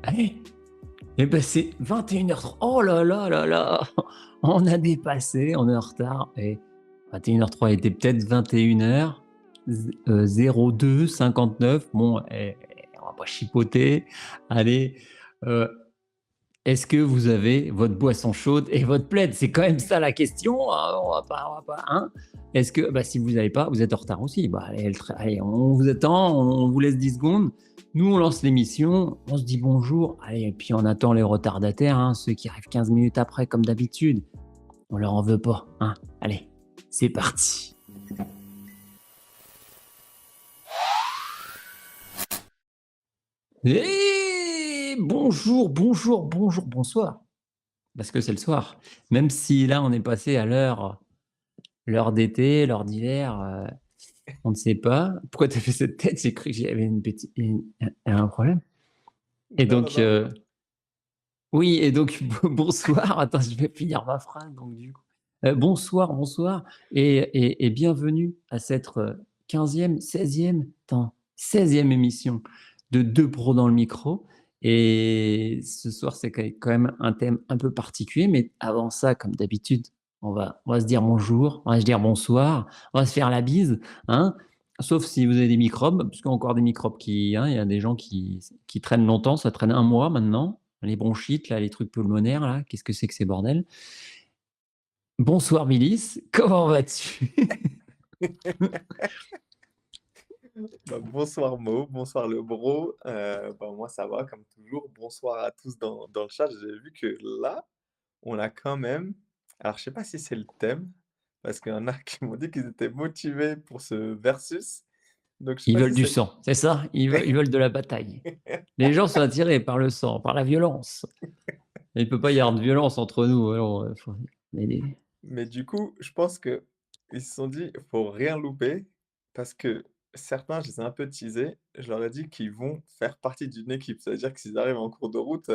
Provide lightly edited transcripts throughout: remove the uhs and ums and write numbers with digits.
Allez, eh ben c'est 21h03. Oh là là là là, on a dépassé, on est en retard. Et 21h03 était peut-être 21h 02 59. Bon, on va pas chipoter. Allez, euh, est-ce que vous avez votre boisson chaude et votre plaid? C'est quand même ça la question, hein. On va pas, hein. Est-ce que, bah, si vous n'avez pas, vous êtes en retard aussi. Bah, allez, on vous attend, on vous laisse 10 secondes. Nous, on lance l'émission, on se dit bonjour. Allez, et puis on attend les retardataires, hein, ceux qui arrivent 15 minutes après, comme d'habitude. On leur en veut pas, hein. Allez, c'est parti. Et bonjour, bonjour, bonjour, bonsoir. Parce que c'est le soir. Même si là, on est passé à l'heure d'été, l'heure d'hiver, on ne sait pas. Pourquoi tu as fait cette tête? J'ai cru que j'avais un problème. Et Non, non, donc, non. oui, et donc, bonsoir. Attends, je vais finir ma phrase. Donc, du coup, bonsoir, bonsoir. Et bienvenue à cette 15e, 16e, attends, 16e émission de Deux pros dans le micro. Et ce soir, c'est quand même un thème un peu particulier. Mais avant ça, comme d'habitude, on va se dire bonjour, on va se dire bonsoir, on va se faire la bise, hein. Sauf si vous avez des microbes, parce qu'il y a encore des microbes hein, il y a des gens qui traînent longtemps, ça traîne un mois maintenant. Les bronchites, là, les trucs pulmonaires, là, qu'est-ce que c'est que ces bordels? Bonsoir Milice, comment vas-tu? Bah, bonsoir Mo, bonsoir le bro. Bah, moi ça va comme toujours. Bonsoir à tous dans le chat. J'ai vu que là, on a quand même. Alors je sais pas si c'est le thème, parce qu'il y en a qui m'ont dit qu'ils étaient motivés pour ce versus. Donc je sais Ils pas veulent si du c'est. sang, c'est ça? Ils veulent de la bataille. Les gens sont attirés par le sang, par la violence. Il ne peut pas y avoir de violence entre nous. Alors, Mais du coup, je pense que ils se sont dit, faut rien louper, parce que certains, je les ai un peu teasés. Je leur ai dit qu'ils vont faire partie d'une équipe. C'est-à-dire que s'ils arrivent en cours de route,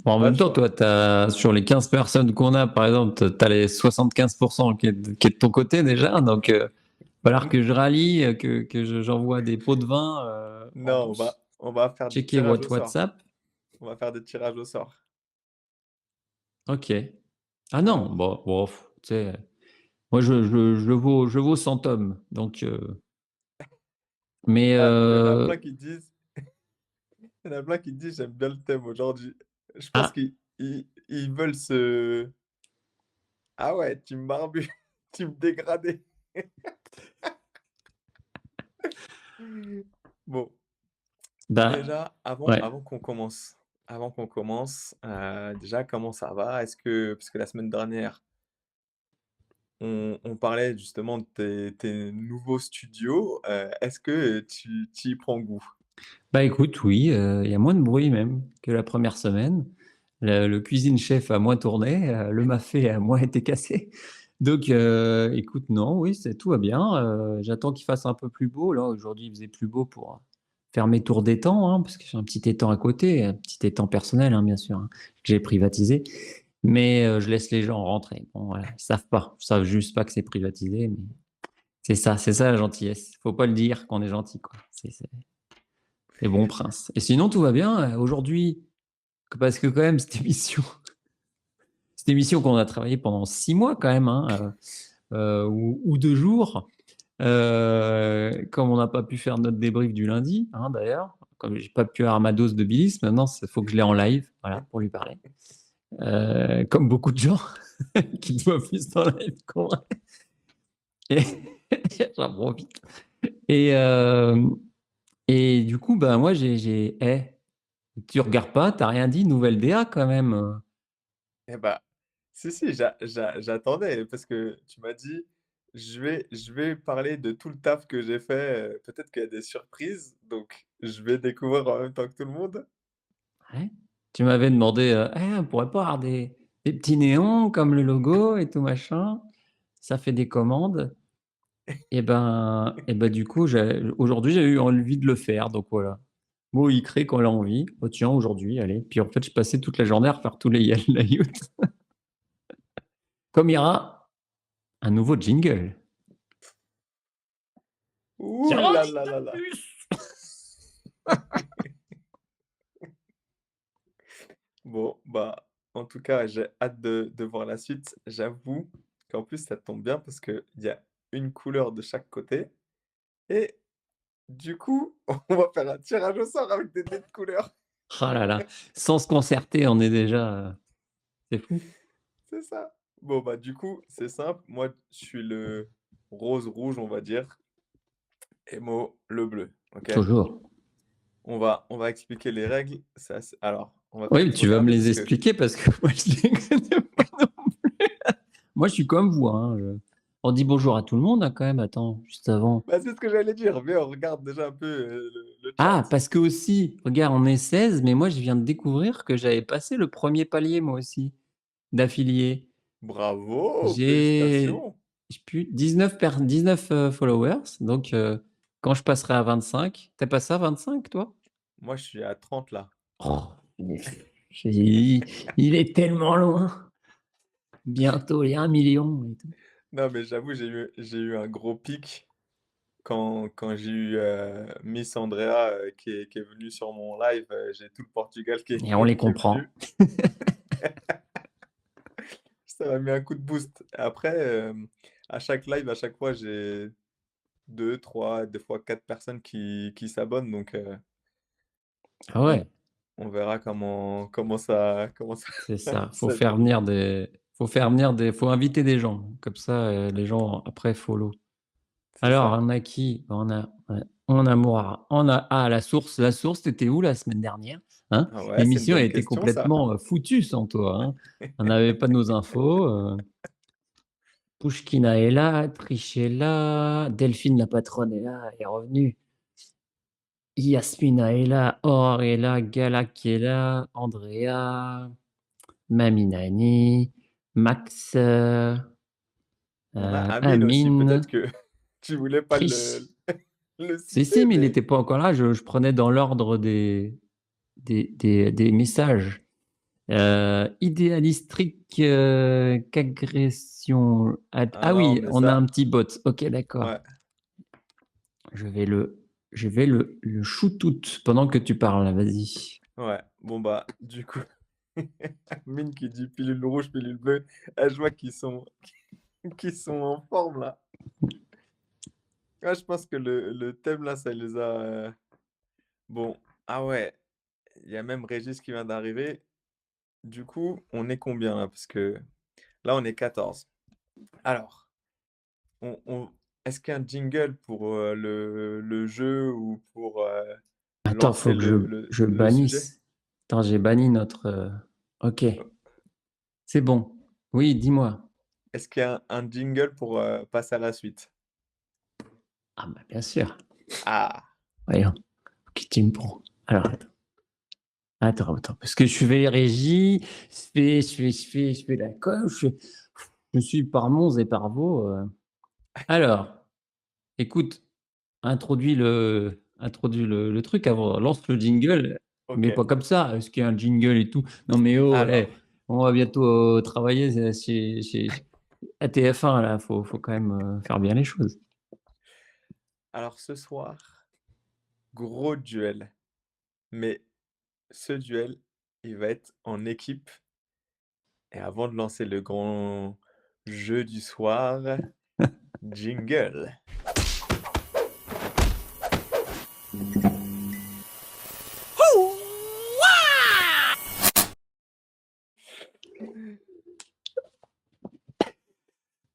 Bon, en pas même le temps, choix. toi, sur les 15 personnes qu'on a, par exemple, tu as les 75% qui est de ton côté déjà. Donc, il va falloir que je rallie, j'envoie des pots de vin en Non, douce. on va faire des Checker tirages au votre sort. WhatsApp. On va faire des tirages au sort. Ok. Ah non, Alors, bon, tu sais, moi je vaux 100 hommes, donc mais ah, il y en a plein qui disent, il y en a plein qui disent, j'aime bien le thème aujourd'hui. Je pense ah qu'ils veulent se. Ah ouais, team barbu, team dégradé. Bon, bah déjà, ouais. avant qu'on commence, déjà, comment ça va? Est-ce que, parce que la semaine dernière, on parlait justement de tes nouveaux studios, est-ce que tu y prends goût? Bah écoute, oui, il y a moins de bruit même que la première semaine. Le cuisine chef a moins tourné, le mafé a moins été cassé. Donc écoute, non, oui, tout va bien. J'attends qu'il fasse un peu plus beau. Là, aujourd'hui, il faisait plus beau pour faire mes tours d'étang, hein, parce que j'ai un petit étang à côté, un petit étang personnel, hein, bien sûr, hein, que j'ai privatisé. Mais je laisse les gens rentrer. Bon, voilà, ils savent pas, ils savent juste pas que c'est privatisé. Mais c'est ça la gentillesse. Faut pas le dire qu'on est gentil, quoi. C'est les bons princes. Et sinon, tout va bien. Aujourd'hui, parce que quand même, cette émission qu'on a travaillé pendant 6 mois quand même, hein, ou 2 jours, comme on n'a pas pu faire notre débrief du lundi, hein, d'ailleurs, comme j'ai pas pu avoir ma dose de bilis, maintenant, il faut que je l'ai en live, voilà, pour lui parler. Comme beaucoup de gens qui doivent plus en live qu'on vrai. Et j'en profite. Et, euh, et du coup, ben, moi, tu regardes pas, t'as rien dit, nouvelle DA quand même. Eh bah, si, si, j'attendais parce que tu m'as dit: je vais parler de tout le taf que j'ai fait, peut-être qu'il y a des surprises, donc je vais découvrir en même temps que tout le monde». Ouais. Tu m'avais demandé, on pourrait pas avoir des petits néons comme le logo et tout machin. Ça fait des commandes. Et ben du coup, aujourd'hui, j'ai eu envie de le faire. Donc voilà. Bon, il crée quand il a envie. Oh, tiens, aujourd'hui, allez. Puis en fait, je passais toute la journée à refaire tous les layouts. Comme il y aura un nouveau jingle. Ouh J'en là dis là pas là là! plus. Bon, bah, en tout cas, j'ai hâte de voir la suite. J'avoue qu'en plus, ça tombe bien parce qu'il y a une couleur de chaque côté et du coup, on va faire un tirage au sort avec des dés de couleur. Ah là là, sans se concerter, on est déjà, c'est fou. C'est ça. Bon, bah, du coup, c'est simple. Moi, je suis le rose-rouge, on va dire, et Mo, le bleu, OK? Toujours. On va expliquer les règles. Alors, on va Oui, mais peut-être tu vas me regarder les parce que expliquer parce que moi je les connais pas non plus. Moi je suis comme vous, hein, on dit bonjour à tout le monde, hein, quand même, attends, juste avant. bah, c'est ce que j'allais dire. Viens, on regarde déjà un peu, le chat. Ah, parce que aussi, regarde, on est 16, mais moi je viens de découvrir que j'avais passé le premier palier moi aussi, d'affiliés. Bravo! J'ai Félicitations! je sais plus 19 followers, donc quand je passerai à 25, tu as passé à 25 toi? Moi, je suis à 30 là. Oh, j'ai il est tellement loin. Bientôt les 1 million et tout. Non, mais j'avoue, j'ai eu un gros pic quand j'ai eu, Miss Andrea, qui est venue sur mon live, j'ai tout le Portugal qui est Et on les qui est venu. comprend. Ça m'a mis un coup de boost. Après, à chaque live, à chaque fois, j'ai 2, 3, des fois 4 personnes qui s'abonnent donc Ah on ouais, on verra comment ça c'est ça. ça déroule. Faut inviter des gens. Comme ça, les gens après follow. C'est Alors, ça. on a qui? On a Moira, la source, tu étais où la semaine dernière? Hein? Ah ouais, c'est une L'émission a bonne été question ça. complètement, foutue sans toi, hein. On n'avait pas nos infos, Pouchkina est là, Trish est là, Delphine la patronne est là, elle est revenue. Yasmina est là, Aurore est là, Galak est là, Andrea, Mamie Nani, Max, On a Amine aussi, peut-être Amine, que tu voulais pas Trish. le Si, citer, si, mais il mais était pas encore là, je prenais dans l'ordre des messages. Idéalistrique, qu'agression ah ah non, oui, mais on a un ça petit bot. OK, d'accord. ouais, Je vais le shootout pendant que tu parles, vas-y. ouais. Bon, bah, du coup, Amine qui dit: «Pilule rouge, pilule bleue». Ah, je vois qu'ils sont en forme là. Ah, je pense que le thème là, ça les a, bon, ah ouais, il y a même Régis qui vient d'arriver. Du coup, on est combien là? Parce que là, on est 14. Alors, on est-ce qu'il y a un jingle pour, le jeu ou pour, Attends, lancer faut que le le je le sujet? bannisse. Attends, j'ai banni notre, OK, Heu, c'est bon. Oui, dis-moi. est-ce qu'il y a un jingle pour, passer à la suite? Ah bah, bien sûr. Ah! Voyons, qui tu me prends? Alors attends, parce que je fais régie, je fais la com, je suis par Mons et par Vaux, alors, écoute, introduis le truc avant, lance le jingle, mais OK. pas comme ça. Est-ce qu'il y a un jingle et tout? Non mais oh, Alors eh, on va bientôt, travailler chez à TF1 là, faut quand même, faire bien les choses. alors ce soir, gros duel, mais ce duel, il va être en équipe et avant de lancer le grand jeu du soir, jingle.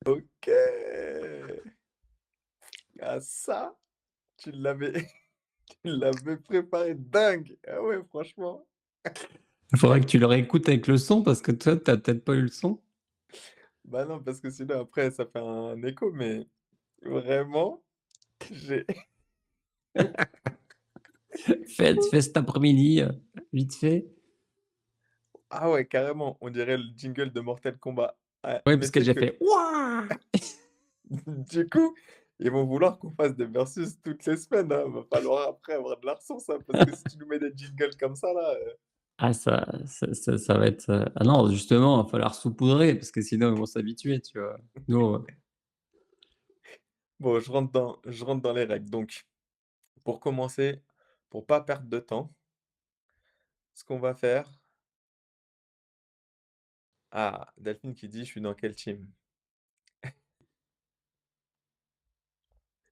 OK! Ah ça, tu l'avais tu l'avais préparé dingue! Ah ouais, franchement. Il faudrait que tu le réécoutes avec le son parce que toi, tu as peut-être pas eu le son. Bah non, parce que sinon après ça fait un écho, mais vraiment, j'ai Fais cet après-midi, vite fait. ah ouais, carrément, on dirait le jingle de Mortal Kombat. Ah, Ouais, mais parce tu que sais j'ai que fait: «Ouah!» du coup, ils vont vouloir qu'on fasse des versus toutes les semaines, hein. Va falloir après avoir de la ressource, hein, parce que si tu nous mets des jingles comme ça là, Ah ça va être, ah non, justement, il va falloir saupoudrer parce que sinon ils vont s'habituer, tu vois? Nous, bon, je rentre dans les règles. Donc, pour commencer, pour pas perdre de temps, ce qu'on va faire, Ah, Delphine qui dit: «Je suis dans quelle team?»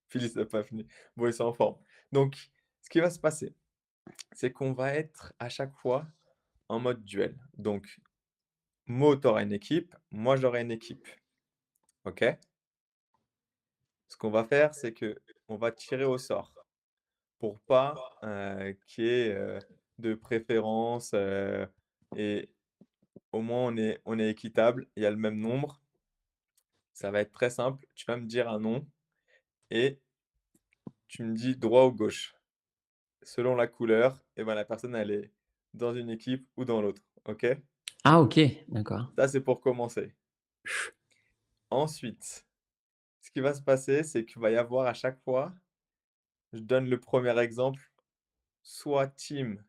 Phyllis n'a pas fini. Bon, ils sont en forme. Donc, ce qui va se passer, c'est qu'on va être à chaque fois en mode duel. Donc, Mo, tu une équipe, moi, j'aurai une équipe. OK? Ce qu'on va faire, c'est que on va tirer au sort pour pas, qu'il y ait, de préférence, et au moins on est équitable, il y a le même nombre. Ça va être très simple, tu vas me dire un nom et tu me dis droit ou gauche. Selon la couleur, et ben, la personne elle est dans une équipe ou dans l'autre, OK? Ah OK, d'accord. Ça, c'est pour commencer. Ensuite, ce qui va se passer, c'est qu'il va y avoir à chaque fois, je donne le premier exemple, soit team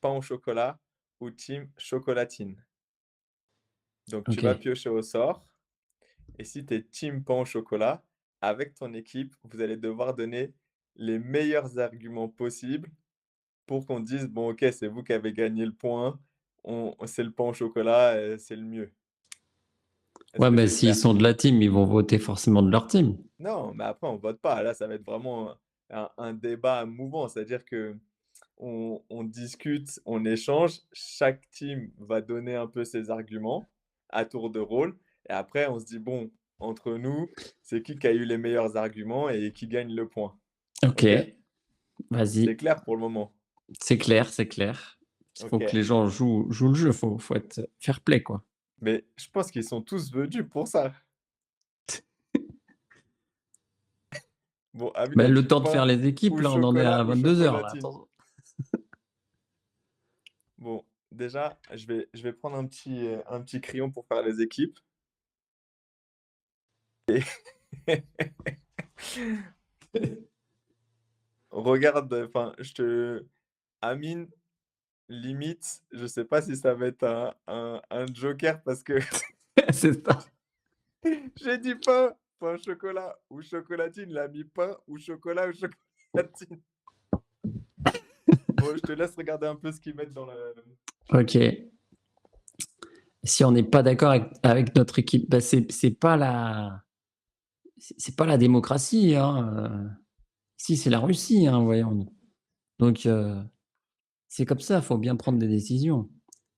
pain au chocolat ou team chocolatine. Donc tu vas OK. piocher au sort et si tu es team pain au chocolat, avec ton équipe, vous allez devoir donner les meilleurs arguments possibles pour qu'on dise: «Bon OK, c'est vous qui avez gagné le point, on c'est le pain au chocolat, c'est le mieux». Est-ce Ouais, que mais c'est s'ils clair? sont de la team, ils vont voter forcément de leur team. Non, mais après on vote pas. Là, ça va être vraiment un débat mouvant. C'est-à-dire qu'on discute, on échange, chaque team va donner un peu ses arguments à tour de rôle et après on se dit: «Bon, entre nous, c'est qui a eu les meilleurs arguments et qui gagne le point?» OK, OK? C'est vas-y. clair pour le moment? C'est clair, c'est clair. Il faut que OK. les gens jouent le jeu, faut être fair play, quoi. Mais je pense qu'ils sont tous venus pour ça. Bon, Amine Mais a le dit temps de faire pain les équipes, ou là, on en est chocolat à ou 22 heures là, chocolatine. attends. Bon, déjà, je vais prendre un petit crayon pour faire les équipes et regarde, enfin, Amine, limite, je sais pas si ça va être un joker parce que C'est ça. j'ai dit pain, pain au chocolat ou chocolatine, il a mis pain ou chocolat ou chocolatine. Bon, je te laisse regarder un peu ce qu'ils mettent dans le OK. Si on n'est pas d'accord avec notre équipe, bah, c'est pas la démocratie, hein, ici, c'est la Russie, hein, voyons. Donc c'est comme ça, faut bien prendre des décisions.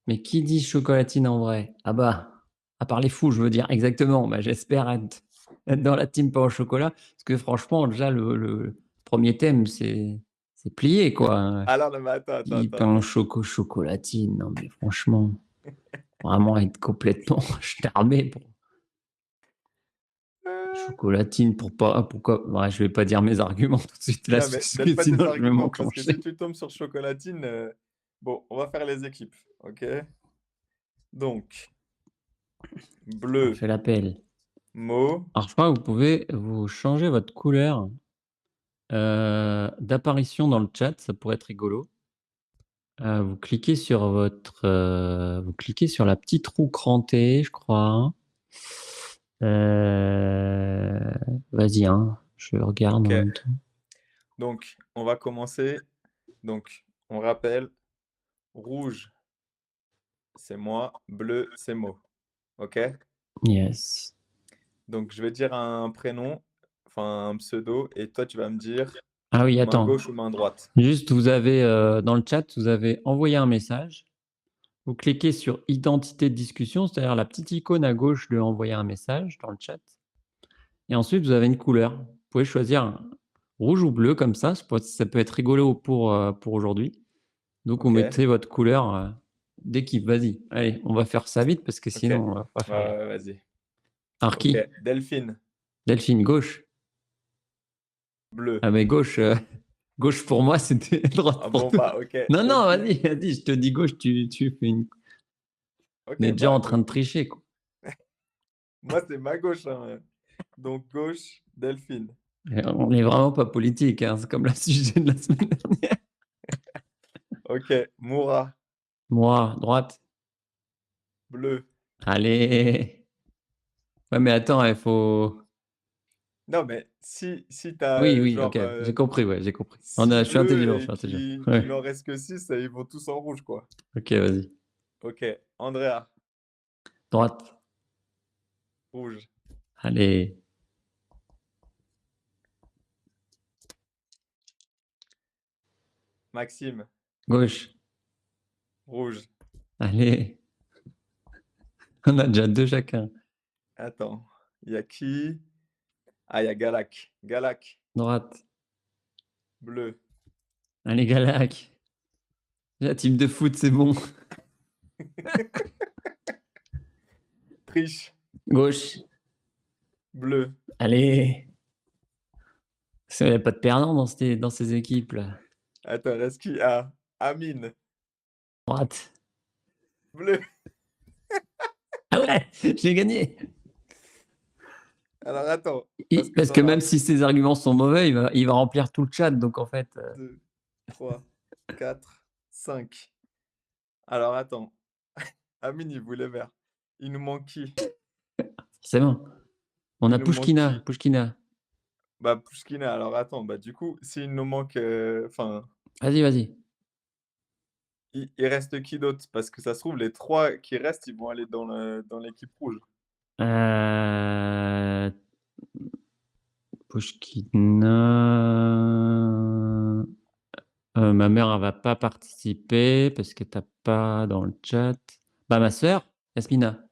Mais qui dit chocolatine en vrai? Ah bah, à part les fous, je veux dire, exactement. Bah, j'espère être dans la team pain au chocolat, parce que franchement, déjà, le 1er thème, c'est plié, quoi, hein. alors non, mais attends, attends, I attends, pain attends. chocolatine, non mais franchement, vraiment être complètement starbé pour Heu, chocolatine pour pas pourquoi ouais, je vais pas dire mes arguments tout de suite là, non, mais parce donne que pas tes sinon je vais arguments parce que si m'enclencher. tu tombes sur chocolatine, bon, on va faire les équipes, OK? Donc, On bleu, fait l'appel. mauve, Alors je crois que vous pouvez vous changer votre couleur, d'apparition dans le chat, ça pourrait être rigolo. Vous cliquez sur la petite roue crantée, je crois. Heu, Vas-y, hein, je regarde en OK. même temps. Donc, on va commencer. Donc, on rappelle, rouge, c'est moi, bleu, c'est Mo. OK? Yes. Donc, je vais dire un prénom, enfin un pseudo, et toi, tu vas me dire Ah oui, main attends, gauche ou main droite. juste vous avez, dans le chat, vous avez envoyé un message. Vous cliquez sur identité de discussion, c'est-à-dire la petite icône à gauche de envoyer un message dans le chat et ensuite vous avez une couleur. Vous pouvez choisir rouge ou bleu comme ça peut être rigolo pour aujourd'hui. Donc vous OK, mettez votre couleur, d'équipe. Vas-y, allez, on va faire ça vite parce que OK. sinon on va pas Ouais, faire les ouais, vas-y. alors OK, qui? Delphine, Delphine, gauche? bleu. Ah mais gauche, gauche pour moi, c'était droite Ah pour bon, toi. bah, OK, Non, non, Delphine. vas-y, je te dis gauche, tu fais une on est OK, déjà bah, en train de tricher, quoi. moi, c'est ma gauche, hein. Donc, gauche, Delphine. On est vraiment pas politique, hein, c'est comme le sujet de la semaine dernière. OK, Moura, Moi, droite. bleu. Allez. Ouais, mais attends, il faut Non, mais si tu as, oui, oui, genre, OK, j'ai compris, ouais, j'ai compris. 6 Je suis bleus intelligent, je suis et intelligent. qu'il Ouais. n'en reste que 6, ils vont tous en rouge, quoi. OK, vas-y. OK, Andrea, Droite. rouge, Allez. Maxime, Gauche. rouge. Allez. On a déjà deux chacun. Attends, il y a qui? Ah, il y a Galak. Galak, Droite. bleu. Allez, Galac. La team de foot, c'est bon. Triche, Gauche. bleu. Allez. Il n'y a pas de perdant dans ces équipes-là. Attends, reste qui? Ah, Amine, Droite. bleu. Ah ouais, j'ai gagné. Alors attends, parce que Parce que t'en même as si ses arguments sont mauvais, il va remplir tout le chat. Donc en fait, 2, 3, 4, 5. Alors attends, Amine, il voulait vert. Il nous manque qui? c'est bon. On Il a nous manque Pushkina. qui? Pushkina. Bah, Pushkina, alors attends, bah du coup, s'il nous manque, enfin, Vas-y, vas-y. il reste qui d'autre? Parce que ça se trouve, les 3 qui restent, ils vont aller dans l'équipe rouge. Euh... Pushkina. Ma mère, elle va pas participer parce que t'as pas dans le chat. Bah, ma sœur, Yasmina.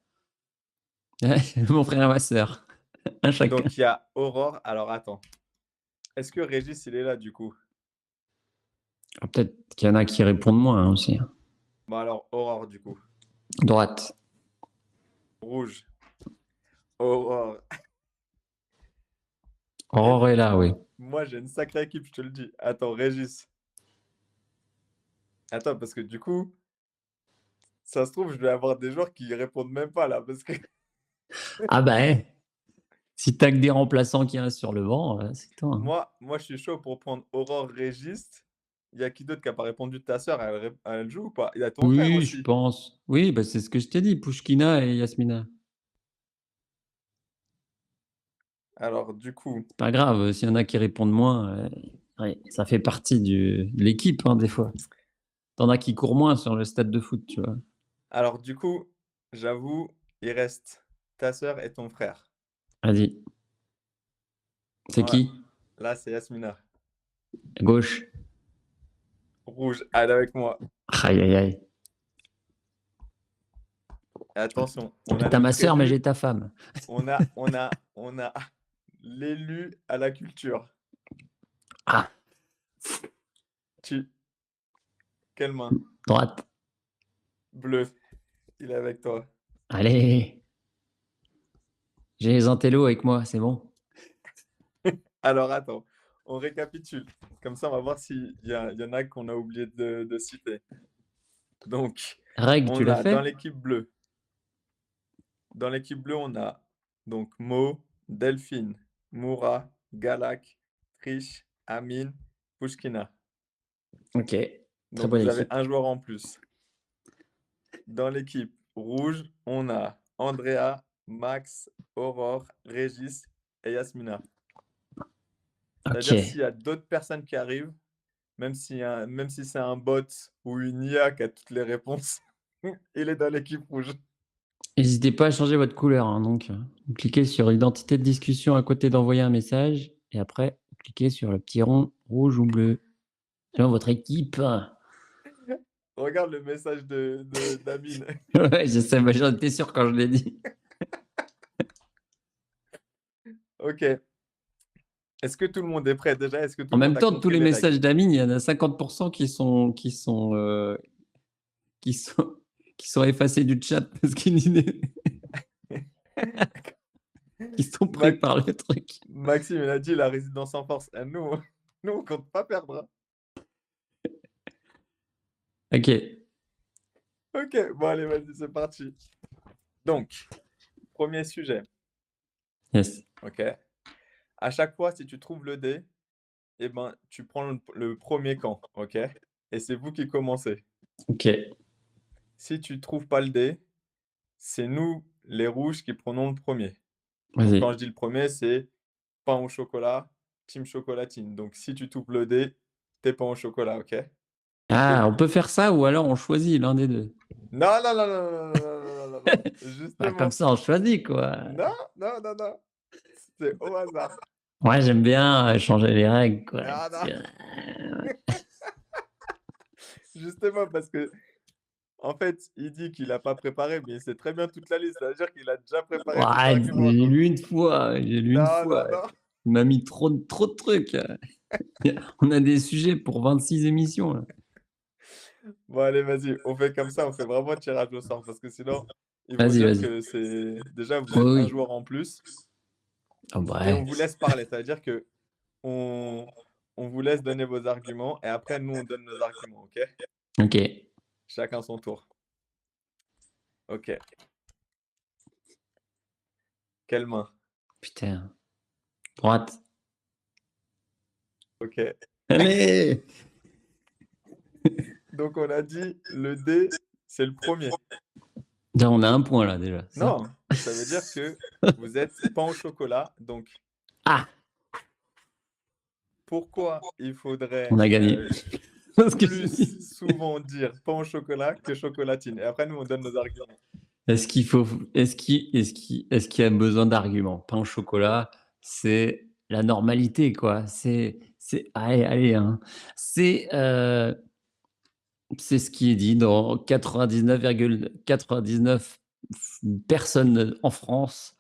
Mon frère et ma sœur. Un chacun. Donc il y a Aurore. Alors attends, est-ce que Régis, il est là du coup? Ah, peut-être qu'il y en a qui répondent moins hein, aussi. Bon alors, Aurore du coup. Droite. Rouge. Aurore. Aurore est là, oui. Moi, j'ai une sacrée équipe, je te le dis. Attends, Régis. Attends, parce que du coup, ça se trouve, je vais avoir des joueurs qui répondent même pas là, parce que Ah bah, si t'as que des remplaçants qui restent sur le banc, c'est toi. Hein. moi, je suis chaud pour prendre Aurore Régis. Il y a qui d'autre qui n'a pas répondu de ta sœur? Elle joue ou pas? Il y a ton frère Oui, je aussi. pense. Oui, bah, c'est ce que je t'ai dit, Pushkina et Yasmina. Alors, du coup, Pas grave, s'il y en a qui répondent moins, ouais, ça fait partie de l'équipe, hein, des fois. T'en as qui courent moins sur le stade de foot, tu vois. j'avoue, il reste ta sœur et ton frère. Vas-y. C'est Ouais, qui? là, c'est Yasmina. Gauche. Rouge, allez avec moi. Aïe, aïe, aïe. Et attention, on a T'as ma notre sœur, mais élu. j'ai ta femme. On a l'élu à la culture. Ah, Tu, quelle main? droite. Bleu, il est avec toi. Allez. J'ai les intellos avec moi, c'est bon. Alors attends, on récapitule. Comme ça, on va voir s'il y en a qu'on a oublié de citer. Donc, Règle, tu on l'as a dans fait? l'équipe bleue. Dans l'équipe bleue, on a donc Mo, Delphine, Moura, Galak, Trish, Amine, Pushkina. Ok. Très Donc bonne vous avez équipe. un joueur en plus. Dans l'équipe rouge, on a Andrea, Max, Aurore, Régis et Yasmina. Ok. C'est-à-dire s'il y a d'autres personnes qui arrivent, même si c'est un bot ou une IA qui a toutes les réponses, il est dans l'équipe rouge. N'hésitez pas à changer votre couleur. Hein, donc, vous cliquez sur identité de discussion à côté d'envoyer un message. Et après, vous cliquez sur le petit rond rouge ou bleu. Selon votre équipe. Regarde le message d'Amine. Ouais, je sais, mais j'en étais sûr quand je l'ai dit. Ok. Est-ce que tout le monde est prêt déjà? Est-ce que tout En le monde même a temps, de tous compris les les règles? messages d'Amine, il y en a 50% qui sont, qui sont effacés du chat parce qu'ils qui sont pris Max- par le truc. Maxime, il a dit la résidence en force. Et nous, nous, on compte pas perdre. Hein. Ok. Ok, bon allez, vas-y, c'est parti. Donc, premier sujet. Yes. Ok. À chaque fois, si tu trouves le dé, eh ben, tu prends le premier camp. Ok. Et c'est vous qui commencez. Ok. Si tu trouves pas le dé, c'est nous, les rouges, qui prenons le premier. Donc, quand Vas-y. je dis le premier, c'est pain au chocolat, team chocolatine. Donc, si tu trouves le dé, t'es pain au chocolat, ok? Ah, on peut faire ça ou alors on choisit l'un des deux. Non, non, non, non, non, non, non, non, non, non. Bah, comme Justement. ça, on choisit, quoi. Non, non, non, non. C'est au hasard. Moi, j'aime bien changer les règles, quoi. Ah non, justement parce que en fait, il dit qu'il a pas préparé, mais il sait très bien toute la liste. Ça veut dire qu'il a déjà préparé des Ouais, arguments, j'ai donc lu une fois, j'ai lu une non, non, fois. non. Il m'a mis trop de trucs. On a des sujets pour 26 émissions, là. Bon allez, vas-y, on fait comme ça, on fait vraiment tirage au sort parce que sinon, ils vont Vas-y, dire vas-y. que c'est déjà vous Oui, êtes un oui. joueur en plus Ah bah, et on ouais. vous laisse parler. Ça veut dire que on on vous laisse donner vos arguments et après nous on donne nos arguments, OK? OK. Chacun son tour. OK. Quelle main? Putain. Droite. OK. Allez! Donc on a dit le dé, c'est le premier. Déjà, on a un point, là, déjà, ça? Non, ça veut dire que vous êtes pain au chocolat, donc Ah! pourquoi il On faudrait, a gagné. Parce que j'ai plus dit souvent dire pain au chocolat que chocolatine? Et après nous on donne nos arguments. est-ce qu'il faut est-ce qu'il y a besoin d'arguments? Pain au chocolat, c'est la normalité, quoi. C'est allez, allez, hein. C'est, heu, c'est ce qui est dit dans 99,99 personnes en France,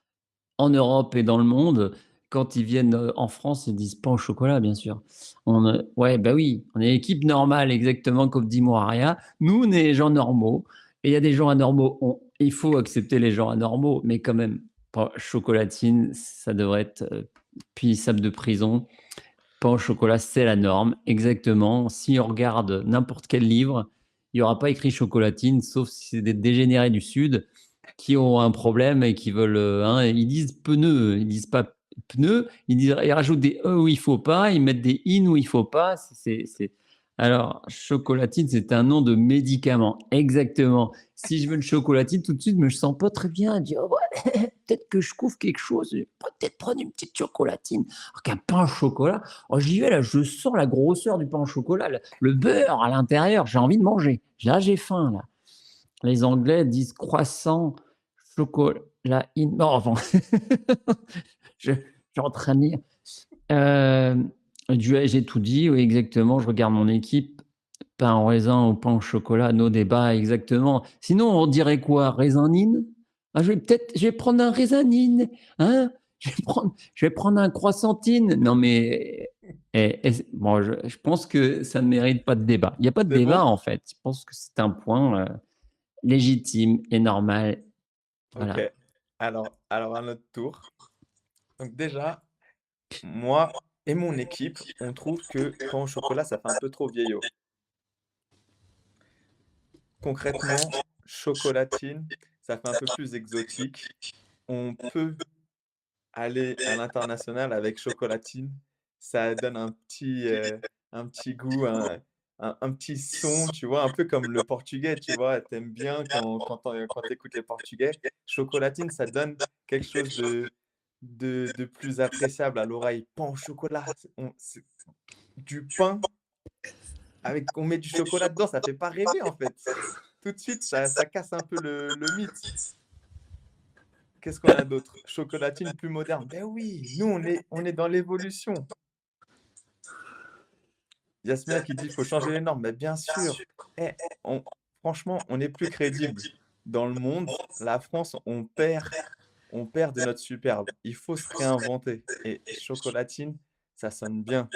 en Europe et dans le monde. Quand ils viennent, en France, ils disent: «Pain au chocolat», bien sûr. Ouais, bah, oui, on est équipe normale, exactement comme dit Moiraria. Nous, on est les gens normaux et il y a des gens anormaux. Il faut accepter les gens anormaux, mais quand même, pas chocolatine, ça devrait être, punissable de prison. Pain au chocolat, c'est la norme, exactement. Si on regarde n'importe quel livre, il y aura pas écrit chocolatine, sauf si c'est des dégénérés du sud qui ont un problème et qui veulent, hein, ils disent pneu, ils disent pas pneu, ils rajoutent des e où il faut pas, ils mettent des in où il faut pas. Alors chocolatine, c'est un nom de médicament, exactement. Si je veux une chocolatine tout de suite, mais je sens pas très bien, je dis: «Oh ouais, peut-être que je couvre quelque chose, peut-être prendre une petite chocolatine». Alors qu'un pain au chocolat, oh, j'y vais là, je sens la grosseur du pain au chocolat, le beurre à l'intérieur, j'ai envie de manger. Là, j'ai faim là. Les Anglais disent croissant, chocolat, non, enfin, je suis en train de lire. J'ai tout dit, oui, exactement. Je regarde mon équipe, pain en raisin ou pain au chocolat, nos débats, exactement. Sinon, on dirait quoi? Raisinine? Ah, je vais prendre un raisinine, hein? Je vais prendre un croissantine. Non, mais bon, je pense que ça ne mérite pas de débat. Il n'y a pas de C'est débat bon? en fait. Je pense que c'est un point légitime et normal. OK. Voilà. Alors à notre tour. Donc déjà, moi et mon équipe, on trouve que pain au chocolat, ça fait un peu trop vieillot. Concrètement, chocolatine, ça fait un peu plus exotique. On peut aller à l'international avec chocolatine, ça donne un petit goût, un petit son, tu vois? Un peu comme le portugais, tu vois? Tu aimes bien quand tu écoutes les portugais. Chocolatine, ça donne quelque chose de plus appréciable à l'oreille. Pain au chocolat, c'est du pain avec on met du chocolat dedans, ça fait pas rêver, en fait. Tout de suite, ça casse un peu le mythe. Qu'est-ce qu'on a d'autre? Chocolatine plus moderne. Ben oui, nous on est dans l'évolution. Yasmia qui dit: «Il faut changer les normes». Mais bien sûr. Eh, on franchement, on est plus crédible. Dans le monde, la France, on perd de notre superbe. Il faut se réinventer et chocolatine, ça sonne bien.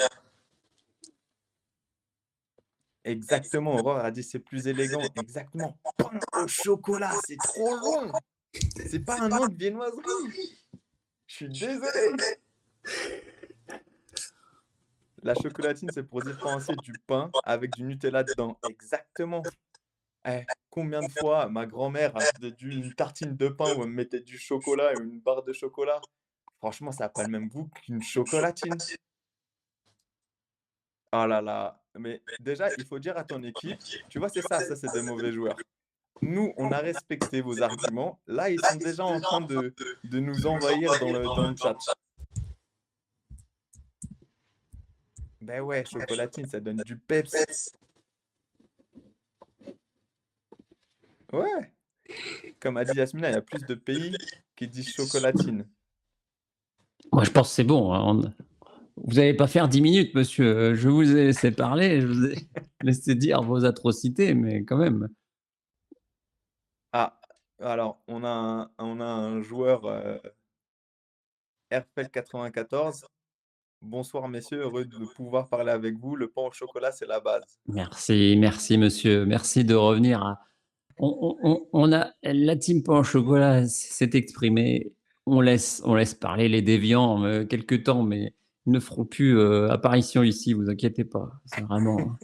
Exactement, Aurore a dit: «C'est plus élégant». Exactement. Pain au chocolat, c'est trop long. C'est pas un nom de viennoiserie. Je suis désolé. La chocolatine, c'est pour différencier du pain avec du Nutella dedans. Exactement. Eh, combien de fois ma grand-mère a fait une tartine de pain où elle me mettait du chocolat et une barre de chocolat. Franchement, ça a pas le même goût qu'une chocolatine. Oh là là, mais déjà, il faut dire à ton équipe, tu vois, ça c'est des mauvais joueurs. Nous, on a respecté vos arguments. Là, ils sont déjà en train de nous envahir dans le chat. Ben ouais, chocolatine, ça donne du peps. Ouais. comme a dit Yasmina, il y a plus de pays qui disent chocolatine. Moi, je pense que c'est bon, hein, vous allez pas faire 10 minutes, monsieur, je vous ai laissé parler, je vous ai laissé dire vos atrocités, mais quand même. Ah, alors on a un joueur, Herfel 94. Bonsoir messieurs, heureux de pouvoir parler avec vous. Le pain au chocolat, c'est la base. Merci, merci monsieur, merci de revenir à on a la team pain au chocolat s'est exprimée, on laisse parler les déviants, quelque temps, mais ils ne feront plus, apparition ici, vous inquiétez pas. C'est vraiment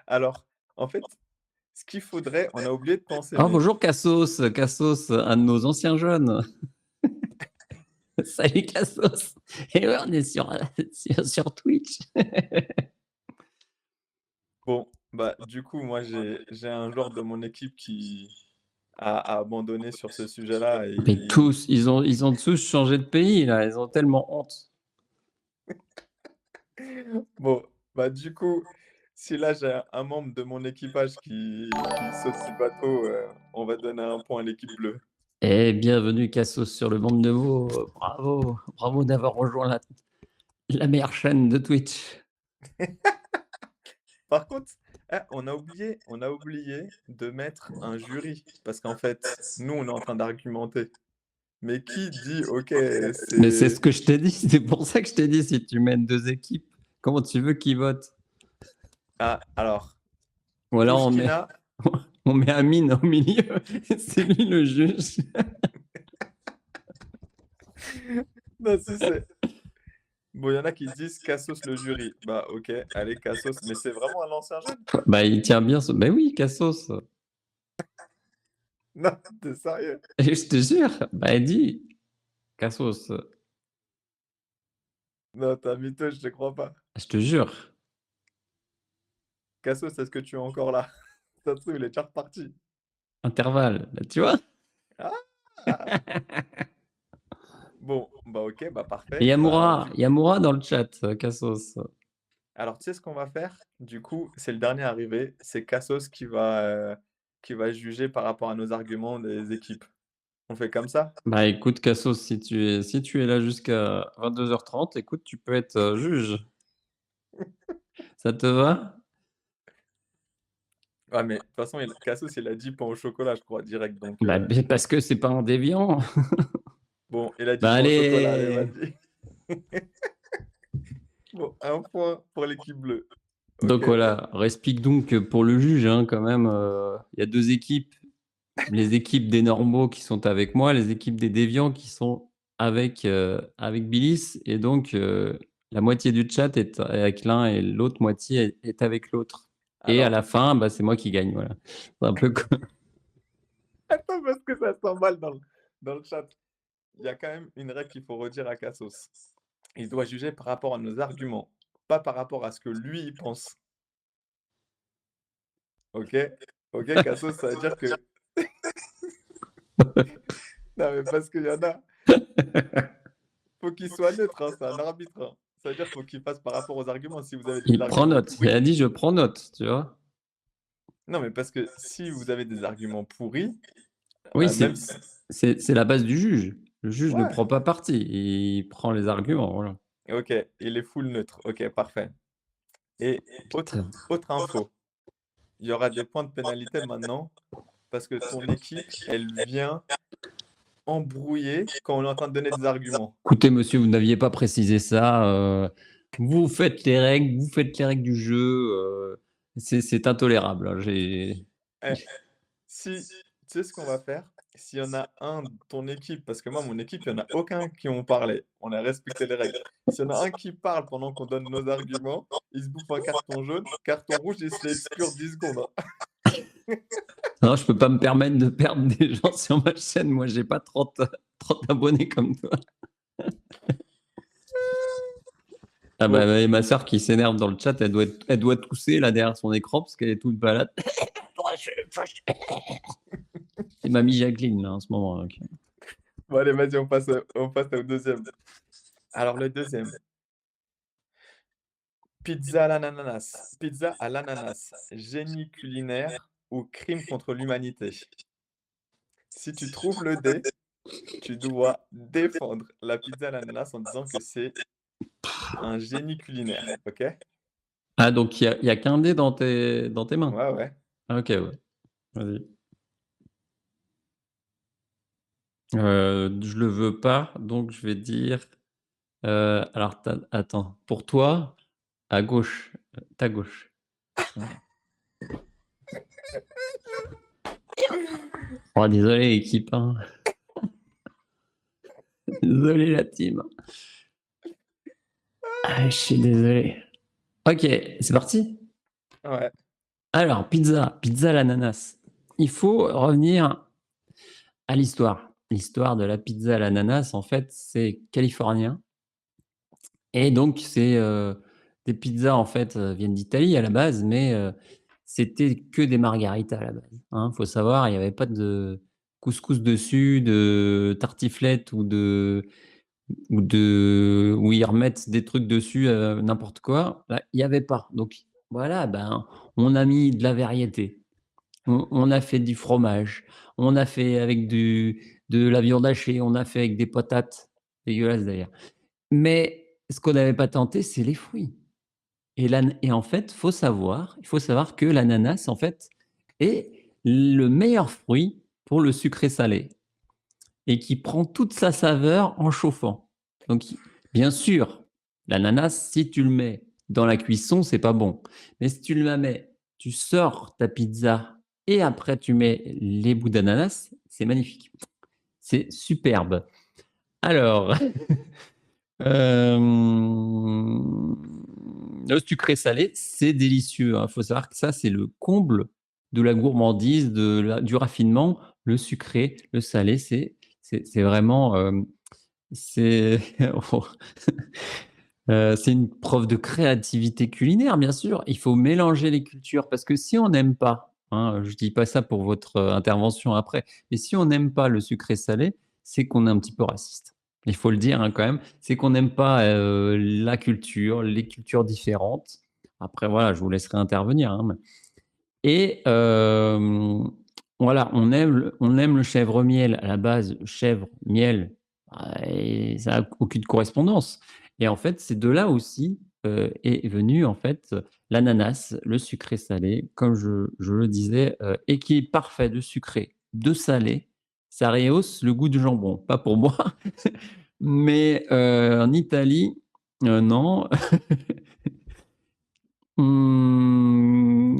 Alors, en fait, ce qu'il faudrait, on a oublié de penser, oh mais bonjour Cassos, Cassos, un de nos anciens jeunes. Salut Cassos et ouais, on est sur Twitch. bon, bah, du coup, moi, j'ai un joueur de mon équipe qui a abandonné sur ce sujet-là et Mais tous, ils ont tous changé de pays là, ils ont tellement honte. bon, bah, du coup, si là, j'ai un membre de mon équipage qui saute du bateau, on va donner un point à l'équipe bleue. Et bienvenue Cassos sur le monde de Meaux, bravo, bravo d'avoir rejoint la meilleure chaîne de Twitch. Par contre, on a oublié de mettre un jury parce qu'en fait, nous, on est en train d'argumenter. Mais qui dit: «OK, Mais c'est ce c'est» que je t'ai dit, c'est pour ça que je t'ai dit si tu mènes 2 équipes, comment tu veux qu'ils votent? ah, alors, Ou alors Pouchkina on met Amine au milieu, c'est lui le juge. non, si c'est bon, il y en a qui disent: «Cassos le jury». Bah, OK, allez Cassos, mais c'est vraiment un ancien jeune? Bah, il tient bien son bah oui, Cassos. Non, tu es sérieux? Et je te jure, bah dis, Cassos, Non, tu un mytho, je te crois pas. je te jure. Cassos, est-ce que tu es encore là? Ça se trouve, il est déjà reparti. Intervalle, bah, tu vois? Ah! Bon, bah, OK, bah, Et parfait. Bah, du Il y a Moura dans le chat, Cassos. alors, tu sais ce qu'on va faire? Du coup, c'est le dernier arrivé, c'est Cassos qui va juger par rapport à nos arguments des équipes. On fait comme ça? Bah, écoute, Cassos, si tu es là jusqu'à 22h30, écoute, tu peux être, juge. Ça te va? Ouais, mais de toute façon, Cassos, il a dit pain au chocolat, je crois, direct, donc Bah, beh, parce que c'est pas un déviant. bon, il a dit Bah, pain au chocolat, allez, allez! vas-y. Bon, un point pour l'équipe bleue. OK. Donc voilà, respecte donc pour le juge, hein, quand même, il y a 2 équipes, les équipes des normaux qui sont avec moi, les équipes des déviants qui sont avec Bilis et donc la moitié du chat est avec l'un et l'autre moitié est avec l'autre et à Alors, la fin, bah, c'est moi qui gagne, voilà. C'est un peu co attends, parce que ça s'emballe dans le chat. Il y a quand même une règle qu'il faut redire à Cassos. Il doit juger par rapport à nos arguments, pas par rapport à ce que lui, il pense. OK? OK, Cassos, ça veut dire que non, mais parce qu'il y en a, faut qu'il soit neutre, hein, c'est un arbitre, hein. Ça veut dire faut qu'il fasse par rapport aux arguments. Si vous avez des il prend arguments note. Il pourris a dit: «Je prends note», tu vois? non, mais parce que si vous avez des arguments pourris, Oui, même si c'est la base du juge. Le juge ne ouais, prend pas parti, il prend les arguments, voilà. OK, il est full neutre. OK, parfait et autre info, il y aura des points de pénalité maintenant parce que ton équipe, elle vient embrouiller quand on est en train de donner des arguments. Écoutez monsieur, vous n'aviez pas précisé ça, vous faites les règles du jeu, c'est intolérable, hein, j'ai Eh, si tu sais ce qu'on va faire? S'il y en a un de ton équipe parce que moi, mon équipe, il y en a aucun qui ont parlé. On a respecté les règles. S'il y en a un qui parle pendant qu'on donne nos arguments, il se bouffe un carton jaune. Carton rouge, il se fait exclure 10 secondes, hein. non, je peux pas me permettre de perdre des gens sur ma chaîne, moi j'ai pas 30 abonnés comme toi. Ah bah, Bon, ouais, ma sœur qui s'énerve dans le chat, elle doit tousser là derrière son écran parce qu'elle est toute balade. C'est mamie Jacqueline là en ce moment, donc. bon allez, vas-y, on passe au deuxième. Alors le deuxième, pizza à l'ananas, génie culinaire ou crime contre l'humanité? Si tu trouves le dé, tu dois défendre la pizza à l'ananas en disant que c'est un génie culinaire, OK? Ah, donc il y a qu'un dé dans tes mains? Ouais, ouais. Ah, OK, ouais. Vas-y. Je le veux pas, donc je vais dire, alors attends, pour toi, à gauche, ta gauche. Voilà. Oh désolé équipe, hein. Désolé la team. Ah, je suis désolé. OK, c'est parti? Ouais, Alors pizza à l'ananas. Il faut revenir à l'histoire. L'histoire de la pizza à l'ananas, en fait, c'est californien et donc c'est, des pizzas, en fait, viennent d'Italie à la base, mais, c'était que des margaritas à la base, hein. Faut savoir, il y avait pas de couscous dessus, de tartiflette où ils remettent des trucs dessus, n'importe quoi. Bah, il y avait pas. Donc voilà, ben, on a mis de la variété. On a fait du fromage, on a fait avec de la viande hachée, on a fait avec des patates, dégueulasses d'ailleurs. Mais ce qu'on n'avait pas tenté, c'est les fruits et en fait, il faut savoir que l'ananas, en fait, est le meilleur fruit pour le sucré salé et qui prend toute sa saveur en chauffant. Donc bien sûr, l'ananas, si tu le mets dans la cuisson, c'est pas bon. Mais si tu la mets, tu sors ta pizza et après tu mets les bouts d'ananas, c'est magnifique. C'est superbe. Alors, le sucré salé, c'est délicieux, hein. Il faut savoir que ça, c'est le comble de la gourmandise, du raffinement. Le sucré, le salé, c'est vraiment, c'est oh, c'est une preuve de créativité culinaire, bien sûr. Il faut mélanger les cultures parce que si on n'aime pas, hein, je dis pas ça pour votre, intervention après, mais si on n'aime pas le sucré salé, c'est qu'on est un petit peu raciste. Il faut le dire, hein, quand même. C'est qu'on n'aime pas, la culture, les cultures différentes. Après voilà, je vous laisserai intervenir, hein, et voilà, on aime le chèvre miel. À la base, chèvre, miel, et ça a aucune correspondance et en fait, c'est de là aussi, est venu, en fait, l'ananas, le sucré salé, comme je le disais, et qui est parfait de sucré, de salé. Ça rehausse le goût du jambon. Pas pour moi, mais en Italie, non.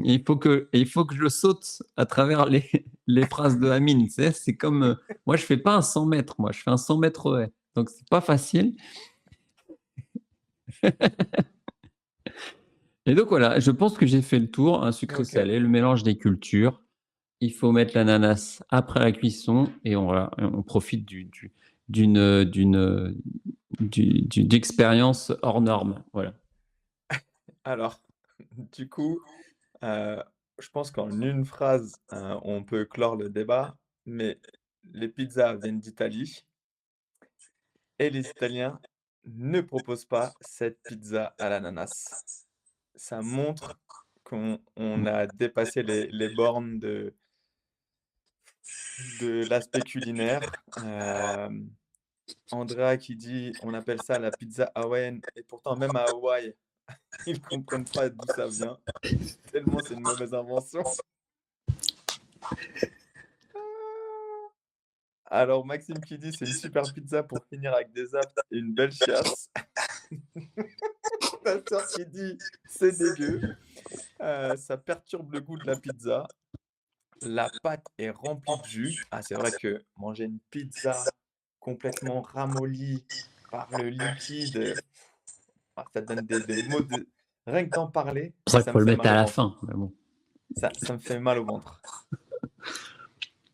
Il faut que je saute à travers les phrases de Amine, tu sais? C'est comme, moi je fais pas un 100 mètres, moi je fais un 100 mètres haies, donc c'est pas facile et donc voilà, je pense que j'ai fait le tour, un sucré OK. salé, le mélange des cultures. Il faut mettre l'ananas après la cuisson et on voilà, on profite d'une, d'expérience hors norme, voilà. Alors, du coup, heu, je pense qu'en une phrase, on peut clore le débat, mais les pizzas viennent d'Italie et les Italiens ne proposent pas cette pizza à l'ananas. Ça montre qu'on a dépassé les bornes de l'aspect culinaire. Andrea qui dit: «On appelle ça la pizza hawaïenne» et pourtant même à Hawaï, ils comprennent pas d'où ça vient, tellement c'est une mauvaise invention. Alors Maxime qui dit: «C'est une super pizza pour finir avec des apps et une belle chiasse». Ta sœur qui dit: «C'est dégueu, ça perturbe le goût de la pizza». La pâte est remplie de jus. Ah, c'est vrai que manger une pizza complètement ramollie par le liquide, ça donne des maux de rien que d'en parler, C'est pour ça qu'il ça me faut le fait mettre mal à au la ventre. fin, mais bon. Ça me fait mal au ventre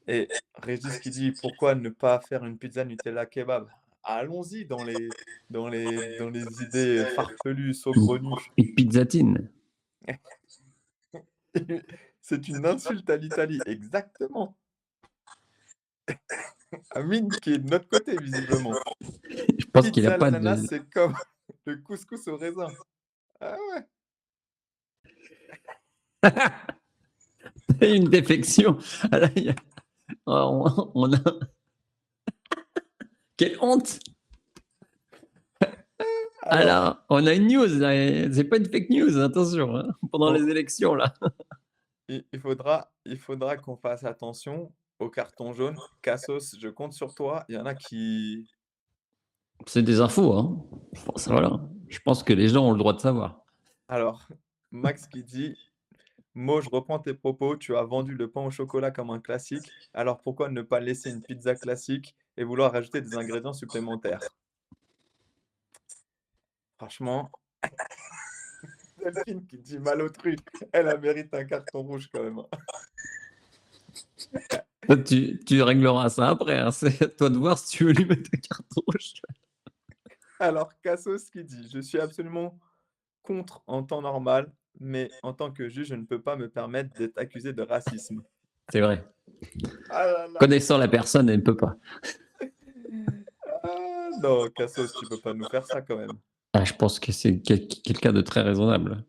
et Régis qui dit: «Pourquoi ne pas faire une pizza Nutella kebab?» Allons-y dans les idées farfelues, saugrenues. Une pizzatine. C'est une insulte à l'Italie, exactement. Amine qui est de notre côté visiblement. Je pense qu'il y a Pizza à pas l'ananas, de c'est comme le couscous au raisin. Ah ouais, une défection. Ah là, On a... Quelle honte! Ah Alors, là, on a une news, là, et c'est pas une fake news, attention, hein, pendant on les élections, là. il faudra qu'on fasse attention au carton jaune. Cassos, je compte sur toi. Il y en a qui C'est des infos, hein. Je pense, voilà. Je pense que les gens ont le droit de savoir. alors, Max qui dit: «Mo, je reprends tes propos, tu as vendu le pain au chocolat comme un classique, alors pourquoi ne pas laisser une pizza classique et vouloir rajouter des ingrédients supplémentaires?» Franchement, Delphine qui dit: «Malotru», elle mérite un carton rouge quand même, hein. Toi, tu régleras ça après, hein. C'est à toi de voir si tu veux lui mettre un carton rouge. Alors Cassos qui dit: «Je suis absolument contre en temps normal, mais en tant que juge, je ne peux pas me permettre d'être accusé de racisme». C'est vrai. Ah là là! Connaissant la personne, elle ne peut pas. Ah non, Cassos, tu peux pas nous faire ça quand même. Ah, je pense que c'est quelqu'un de très raisonnable.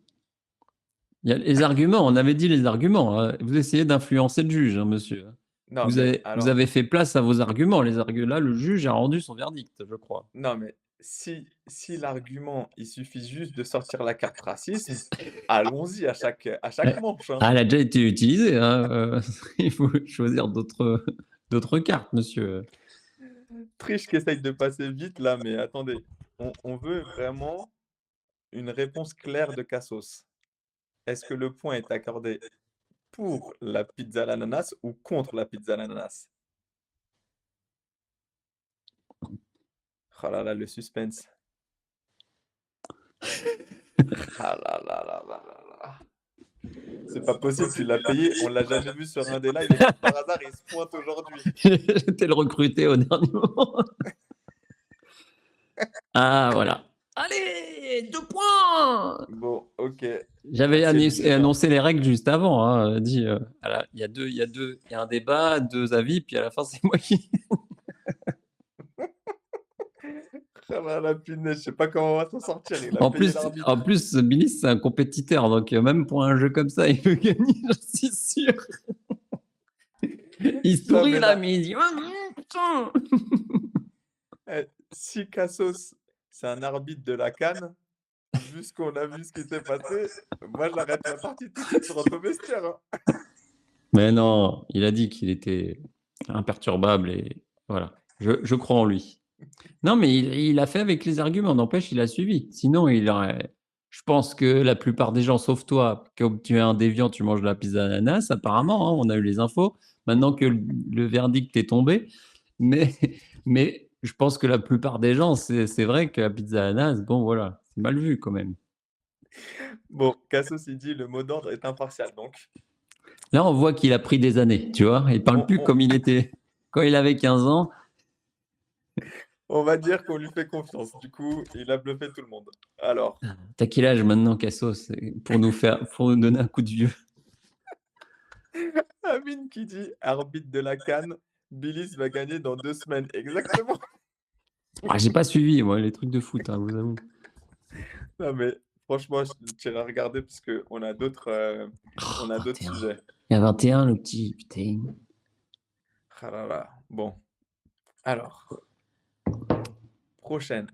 Il y a les arguments, on avait dit les arguments, hein. Vous essayez d'influencer le juge, hein, monsieur. Non Vous mais avez, vous alors avez fait place à vos arguments. Là, le juge a rendu son verdict, je crois. non mais si l'argument, il suffit juste de sortir la carte racisme, allons-y à chaque Ouais. manche, hein. Ah, elle a déjà été utilisée, hein. Il faut choisir d'autres cartes, monsieur. Triche qui essaye de passer vite là, mais attendez, on veut vraiment une réponse claire de Cassos. Est-ce que le point est accordé pour la pizza à l'ananas ou contre la pizza à l'ananas? Oh là là, le suspense. Ah là là là là là là. C'est pas possible, tu l'as payé, on l'a jamais vu sur un des lives et comme par hasard, il se pointe aujourd'hui. J'étais le recruté au dernier moment. Ah, voilà. Allez, 2 points. Bon, OK. J'avais Merci le juge, hein. annoncé les règles juste avant, hein, dit, voilà, il y a un débat, 2 avis, puis à la fin, c'est moi qui... Ah là là, punaise, je sais pas comment on va s'en sortir, il a En payé plus, en l'arbitre. plus, Billy, c'est un compétiteur, donc même pour un jeu comme ça, il veut gagner, j'en suis sûr. Il Non sourit mais là, là, mais il dit: «Ah, putain!» si Cassos, c'est un arbitre de la CAN, vu ce qu'on a vu ce qui s'est passé, moi j'arrête la partie tout de suite, je rentre au vestiaire, hein. Mais non, il a dit qu'il était imperturbable et voilà, je crois en lui. Non, mais il a fait avec les arguments, n'empêche, il a suivi. Sinon, il aurait... Je pense que la plupart des gens, sauf toi, comme tu es un déviant, tu manges de la pizza ananas, apparemment, hein, on a eu les infos. Maintenant que le verdict est tombé, mais, mais je pense que la plupart des gens, c'est vrai que la pizza ananas, bon voilà, c'est mal vu quand même. Bon, Cassos, il dit: «Le mot d'ordre est impartial», donc Là, on voit qu'il a pris des années, tu vois, il parle on plus on comme il était quand il avait 15 ans. on va dire qu'on lui fait confiance. Du coup, il a bluffé tout le monde. Alors, T'as quel âge maintenant, Cassos, pour nous donner un coup de vieux? Amine qui dit: «Arbitre de la CAN, Billis va gagner dans 2 semaines». Exactement. Ah, j'ai pas suivi, moi, les trucs de foot, hein, vous avoue. Non mais franchement, tu iras regarder parce qu'on a d'autres, on Oh, a d'autres 21. sujets. Il y a 21, le petit, putain. Ah là là. Bon, alors, prochaine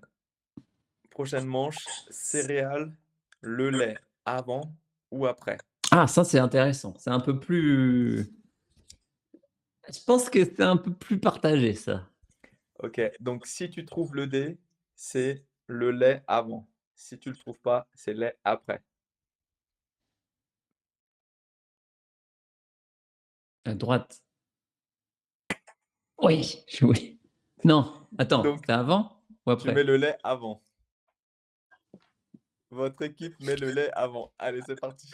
prochaine manche, céréales, le lait avant ou après? Ah, ça, c'est intéressant. C'est un peu plus... Je pense que c'est un peu plus partagé, ça. OK, donc si tu trouves le D, c'est le lait avant. Si tu le trouves pas, c'est lait après. À droite. Oui, oui. Non, attends, Donc c'est avant ou tu mets après? le lait avant. Votre équipe met le lait avant. Allez, c'est parti.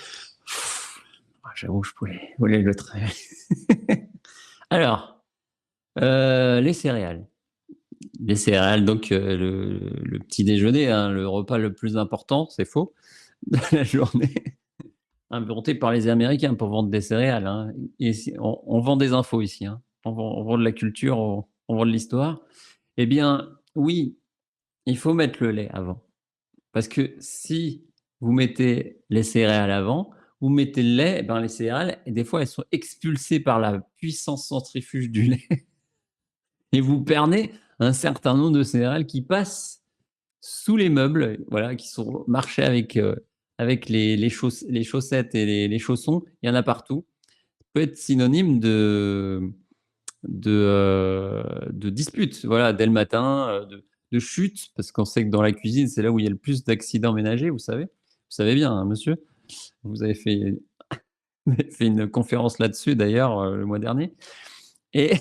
Ah, j'avoue, je voulais le trait. Alors, les céréales. Les céréales, donc le petit déjeuner, hein, le repas le plus important, c'est faux, de la journée, inventé par les Américains pour vendre des céréales, hein. Et ici, on vend des infos ici, hein. On vend de la culture, on vend de l'histoire. Eh bien, oui, il faut mettre le lait avant. Parce que si vous mettez les céréales avant, vous mettez le lait, eh ben, les céréales, et des fois, elles sont expulsées par la puissance centrifuge du lait et vous perdez un certain nombre de céréales qui passent sous les meubles, voilà, qui sont marchés avec les chaussettes et les chaussons. Il y en a partout. Ça peut être synonyme de dispute, voilà, dès le matin, de chute, parce qu'on sait que dans la cuisine, c'est là où il y a le plus d'accidents ménagers, vous savez? Vous savez bien, hein, monsieur? Vous avez fait vous avez fait une conférence là-dessus d'ailleurs, le mois dernier. Et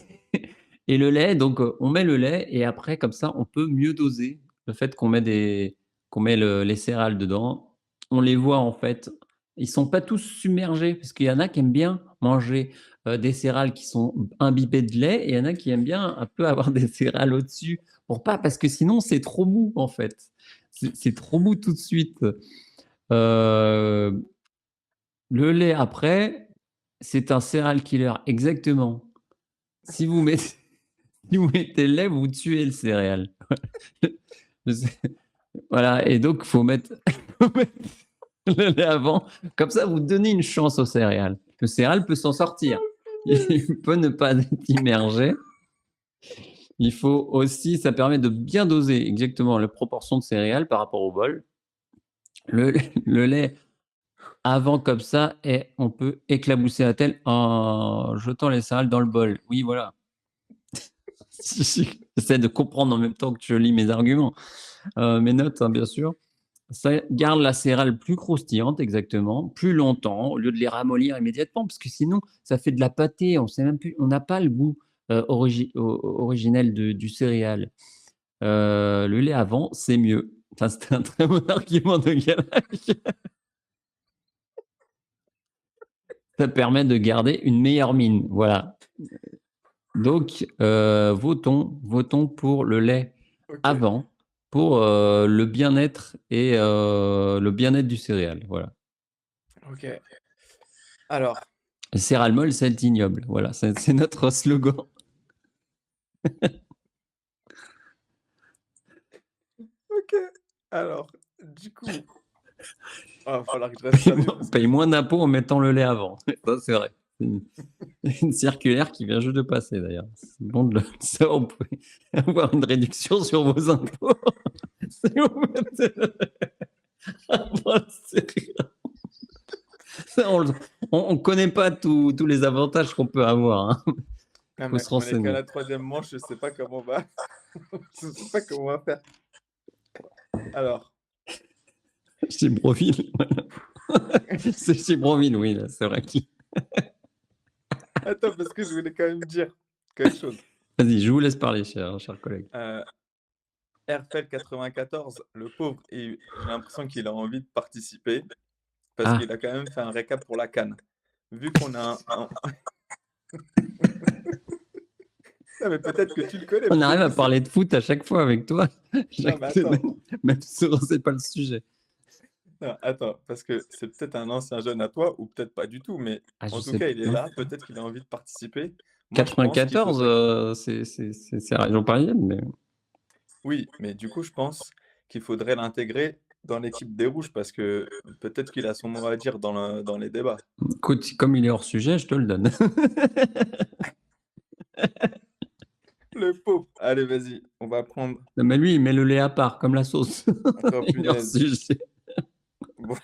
et le lait, donc on met le lait et après comme ça, on peut mieux doser. Le fait qu'on met les céréales dedans, on les voit en fait, ils sont pas tous submergés parce qu'il y en a qui aiment bien manger, des céréales qui sont imbibées de lait et il y en a qui aiment bien un peu avoir des céréales au-dessus pour pas parce que sinon c'est trop mou en fait. C'est trop mou tout de suite. Heu, le lait après, c'est un serial killer exactement. Si vous mettez si vous mettez le lait, vous tuez le céréal. Je sais. Voilà et donc faut mettre faut mettre le lait avant, comme ça vous donnez une chance au céréal. Le céréal peut s'en sortir. Il peut ne pas être immergé. Il faut aussi ça permet de bien doser exactement la proportion de céréales par rapport au bol. Le le lait avant comme ça et on peut éclabousser la telle en jetant les céréales dans le bol. Oui, voilà. J'essaie de comprendre en même temps que je lis mes arguments, mes notes, hein, bien sûr. Ça garde la céréale plus croustillante, exactement, plus longtemps, au lieu de les ramollir immédiatement, parce que sinon, ça fait de la pâtée. On sait même plus, on n'a pas le goût originel du céréal. Le lait avant, c'est mieux. Enfin, c'était un très bon argument de Galac. Ça permet de garder une meilleure mine. Voilà. Donc, votons pour le lait OK, avant, pour le bien-être et le bien-être du céréal. Voilà. OK. Alors, Céréales molles, c'est ignoble. Voilà, c'est notre slogan. OK. Alors, du coup, va falloir que je reste sérieux On parce paye que moins d'impôts en mettant le lait avant. Ça, c'est vrai. C'est une circulaire qui vient juste de passer d'ailleurs. C'est bon de le savoir. Vous pouvez avoir une réduction sur vos impôts. Si vous mettez le lait avant le céréal. Ça, on connaît pas tous les avantages qu'on peut avoir, hein. non, Faut mais se on est qu'à renseigner. la troisième manche, je sais pas comment on va je sais pas comment on va faire. Alors, Chez c'est chez Broville, oui, là, c'est vrai qu'il attends, parce que je voulais quand même dire quelque chose. vas-y, je vous laisse parler, cher collègue. Heu, RFL 94, le pauvre, j'ai l'impression qu'il a envie de participer parce Ah, qu'il a quand même fait un récap pour la CAN. Vu qu'on a un non, mais peut-être que tu le connais, on arrive peut-être à que c'est parler de foot à chaque fois avec toi, non, chaque mais attends, semaine, même si c'est pas le sujet. non, attends, parce que c'est peut-être un ancien jeune à toi ou peut-être pas du tout, mais Ah, je en tout sais cas, il est pas. là, peut-être qu'il a envie de participer. Moi, je pense qu'il 94, faudrait c'est la région parisienne, mais oui, mais du coup, je pense qu'il faudrait l'intégrer dans l'équipe des rouges parce que peut-être qu'il a son mot à dire dans les débats. écoute, comme il est hors sujet, je te le donne. Le pauvre! Allez, vas-y, on va prendre Non, mais lui, il met le lait à part, comme la sauce. attends, Il est hors punaise. sujet. Bon,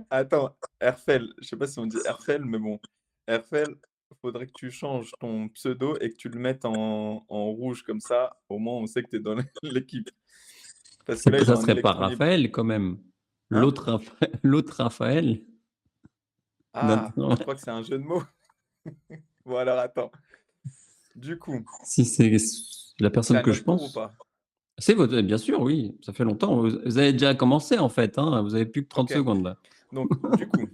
attends, Herfel, je sais pas si on dit Herfel, mais bon, Herfel, faudrait que tu changes ton pseudo et que tu le mettes en rouge comme ça, au moins on sait que tu es dans l'équipe. Parce que là, il est Ça en serait pas électron libre. Raphaël quand même. Hein? L'autre Raphaël. Ah, Notre- tu crois que c'est un jeu de mots? Bon alors attends, du coup, Si c'est la c'est personne à que je notre tour ou pense. pas? C'est votre, bien sûr, oui, ça fait longtemps. Vous avez déjà commencé en fait, hein, vous avez plus que 30 OK, secondes là. donc du coup,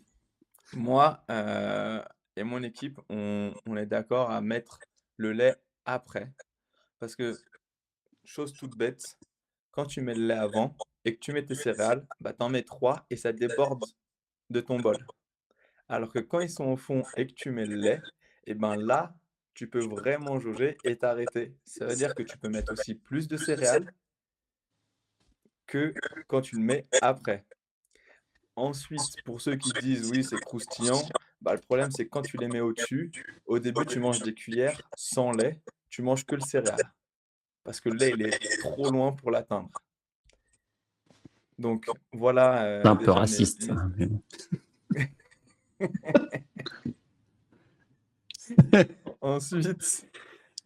moi, et mon équipe, on est d'accord à mettre le lait après. Parce que, chose toute bête, quand tu mets le lait avant et que tu mets tes céréales, bah, tu en mets 3 et ça déborde de ton bol. Alors que quand ils sont au fond et que tu mets le lait, et ben là, tu peux vraiment jauger et t'arrêter. Ça veut dire que tu peux mettre aussi plus de céréales que quand tu le mets après. Ensuite, pour ceux qui disent: «Oui, c'est croustillant», bah, le problème, c'est que quand tu les mets au-dessus, au début, tu manges des cuillères sans lait, tu manges que le céréal. Parce que le lait, il est trop loin pour l'atteindre. Donc C'est voilà, un peu déjà raciste, ça, mais bon. ensuite,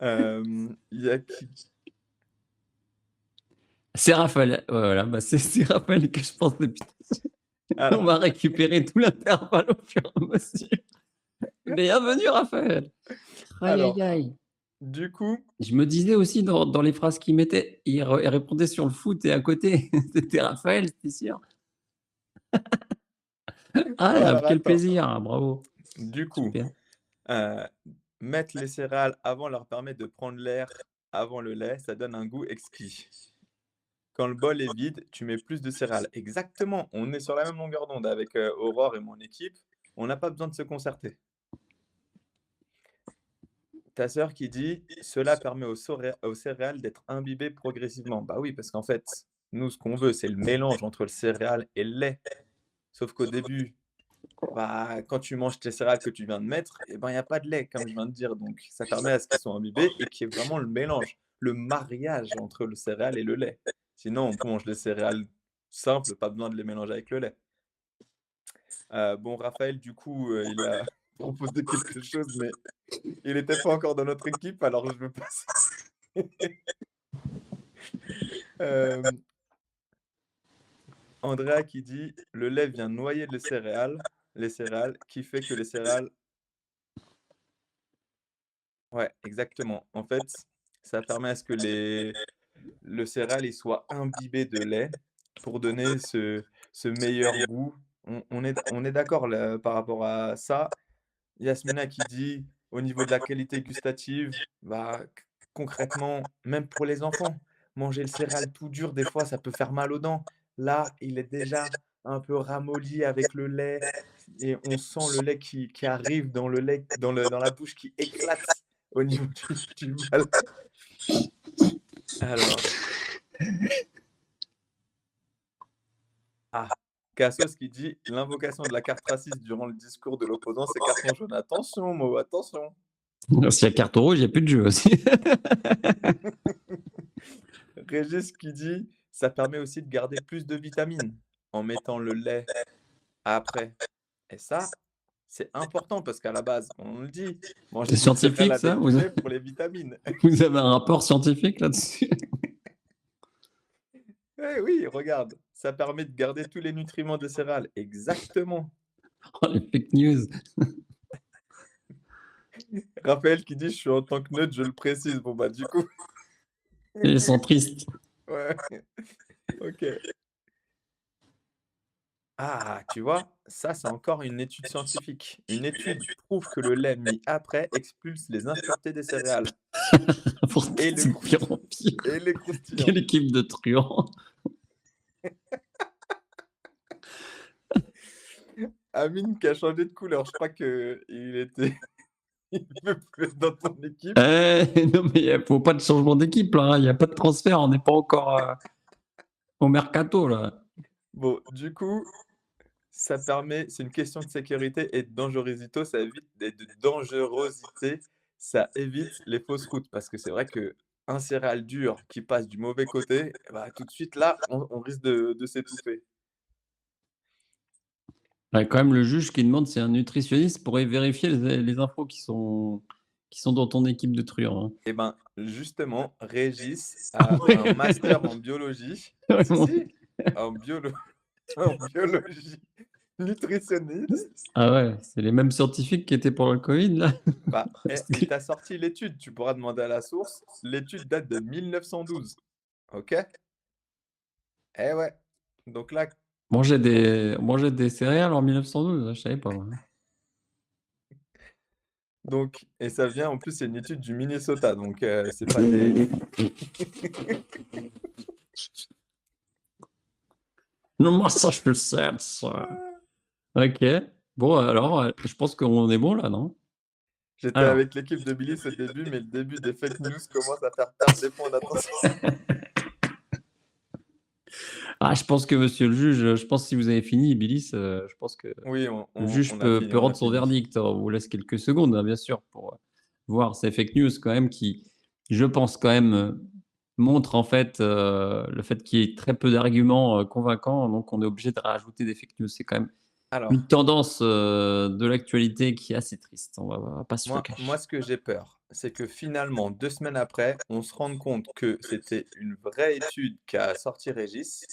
il y a qui C'est Raphaël. Ouais, voilà, bah, c'est Raphaël que je pense depuis. On alors va récupérer tout l'intervalle au fur et à mesure. Bienvenue, Raphaël. Aïe, aïe, alors, aïe. du coup Je me disais aussi dans les phrases qu'il mettait, il répondait sur le foot et à côté, c'était Raphaël, c'était sûr. Ah, alors quel attends, plaisir, ah, bravo, du coup, super. heu, mettre les céréales avant leur permet de prendre l'air avant le lait, ça donne un goût exquis. Quand le bol est vide, tu mets plus de céréales. Exactement, on est sur la même longueur d'onde avec, Aurore et mon équipe, on n'a pas besoin de se concerter. Ta sœur qui dit: «Cela permet aux céréales d'être imbibées progressivement». Bah oui, parce qu'en fait, nous, ce qu'on veut, c'est le mélange entre le céréal et le lait. Sauf qu'au début, bah, quand tu manges tes céréales que tu viens de mettre, et ben, il y a pas de lait, comme je viens de dire, donc ça permet à ce qu'ils soient imbibés et qu'il y ait vraiment le mélange, le mariage entre le céréal et le lait. Sinon, on mange les céréales simples, pas besoin de les mélanger avec le lait. Bon, Raphaël, du coup, il a proposé quelque chose, mais il était pas encore dans notre équipe, alors je vais passer. Hem, Andrea qui dit: «Le lait vient noyer les céréales, qui fait que les céréales». Ouais, exactement. En fait, ça permet à ce que le céréal, il soit imbibé de lait pour donner ce meilleur goût. On est d'accord là, par rapport à ça. Yasmina qui dit: «Au niveau de la qualité gustative, bah, c concrètement, même pour les enfants, manger le céréal tout dur, des fois, ça peut faire mal aux dents. Là, il est déjà un peu ramolli avec le lait et on sent le lait qui arrive dans le lait dans la bouche, qui éclate au niveau du palais». Alors, ah, Cassos qui dit: «L'invocation de la carte raciste durant le discours de l'opposant, c'est carton jaune». Attention Mo, attention! S'il y a carte rouge, il y a plus de jeu aussi. Régis qui dit: «Ça permet aussi de garder plus de vitamines en mettant le lait après», et ça, c'est important parce qu'à la base, on le dit, C'est manger du céréal scientifique ça? avec du lait pour les vitamines. Vous avez un rapport scientifique là-dessus? Eh oui, regarde, ça permet de garder tous les nutriments des céréales. Exactement. Oh, les fake news. Raphaël qui dit: «Je suis en tant que neutre, je le précise». Bon, bah, du coup, Les centristes. ouais, OK. Ah, tu vois? Ça, c'est encore une étude scientifique. Une étude prouve que le lait mis après expulse les impuretés des céréales Pourtant, et le c'est de pire en pire. et les croustillants. Quelle équipe de truands. Amine qui a changé de couleur, je crois qu'il était il veut plus être dans ton équipe. Non, mais il faut pas de changement d'équipe là, hein. Il y a pas de transfert, on n'est pas encore, au mercato là. Bon, du coup, ça permet c'est une question de sécurité et de dangerosité, ça évite les fausses routes. Parce que c'est vrai qu'un céréal dur qui passe du mauvais côté, bah, tout de suite là, on risque de s'étouffer. Il y a quand même le juge qui demande si un nutritionniste pourrait vérifier les infos qui sont dans ton équipe de truands, hein. Et ben, justement, Régis Ah a un ouais. master en biologie. Ouais, Si, bon. si, en en biologie nutritionniste. Ah ouais, c'est les mêmes scientifiques qui étaient pour le Covid là? Bah, eh, il t'a sorti l'étude, tu pourras demander à la source. L'étude date de 1912. OK? Eh ouais. Donc là, On mangeait des céréales en 1912? Je savais pas moi. et ça vient en plus, c'est une étude du Minnesota, donc c'est pas des Non, moi ça je le sais ça. OK. Bon alors, je pense qu'on est bon là, non? j'étais Alors, avec l'équipe de Billy au début, mais le début des fake news commence à faire perdre des points d'attention. Ah, je pense que monsieur le juge, je pense que si vous avez fini, Bilis, je pense que Oui, le juge on a fini, peut on a rendre son fini. verdict. On vous laisse quelques secondes, hein, bien sûr, pour voir ces fake news quand même qui, je pense quand même, montrent en fait le fait qu'il y ait très peu d'arguments convaincants, donc on est obligé de rajouter des fake news. C'est quand même une Alors, tendance de l'actualité qui est assez triste. On va pas se le moi, cacher. ce que j'ai peur, c'est que finalement, 2 semaines après, on se rende compte que c'était une vraie étude qu'a sorti Régis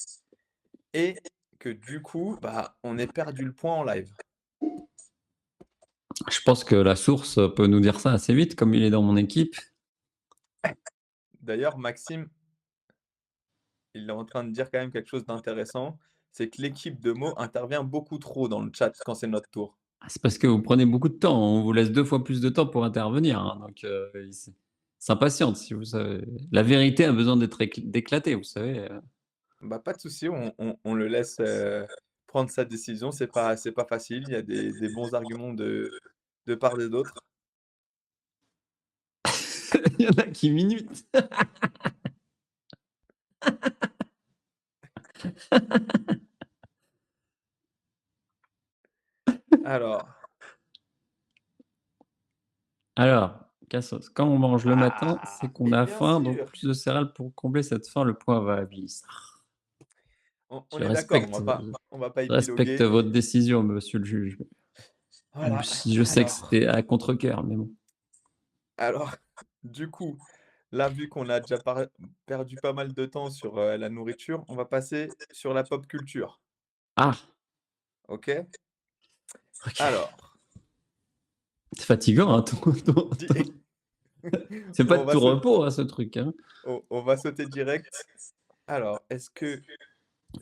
et que du coup, bah, on ait perdu le point en live. Je pense que la source peut nous dire ça assez vite, comme il est dans mon équipe. D'ailleurs, Maxime, il est en train de dire quand même quelque chose d'intéressant, c'est que l'équipe de Mo intervient beaucoup trop dans le chat quand c'est notre tour. Ah, c'est parce que vous prenez beaucoup de temps. On vous laisse 2 fois plus de temps pour intervenir, hein, donc il s'impatiente, si vous savez. La vérité a besoin d'être d'éclater, vous savez. Bah, pas de souci, on le laisse, prendre sa décision. C'est pas facile, il y a des bons arguments de part et d'autre. Il y en a qui minutent. Alors, Alors, Cassos, quand on mange le matin, c'est qu'on et a bien faim, donc sûr, plus de céréales pour combler cette faim, le point va à Bliss. on est d'accord, on va pas Je respecte épiloguer. votre décision, monsieur le juge, même Voilà, si je sais que alors c'était à contre-cœur, mais bon. alors, du coup, là, vu qu'on a déjà perdu pas mal de temps sur, la nourriture, on va passer sur la pop culture, Ah! OK? OK. Alors, C'est fatigant, hein, di c'est pas on de va tout sau repos, hein, ce truc, hein. on va sauter direct. Alors, est-ce que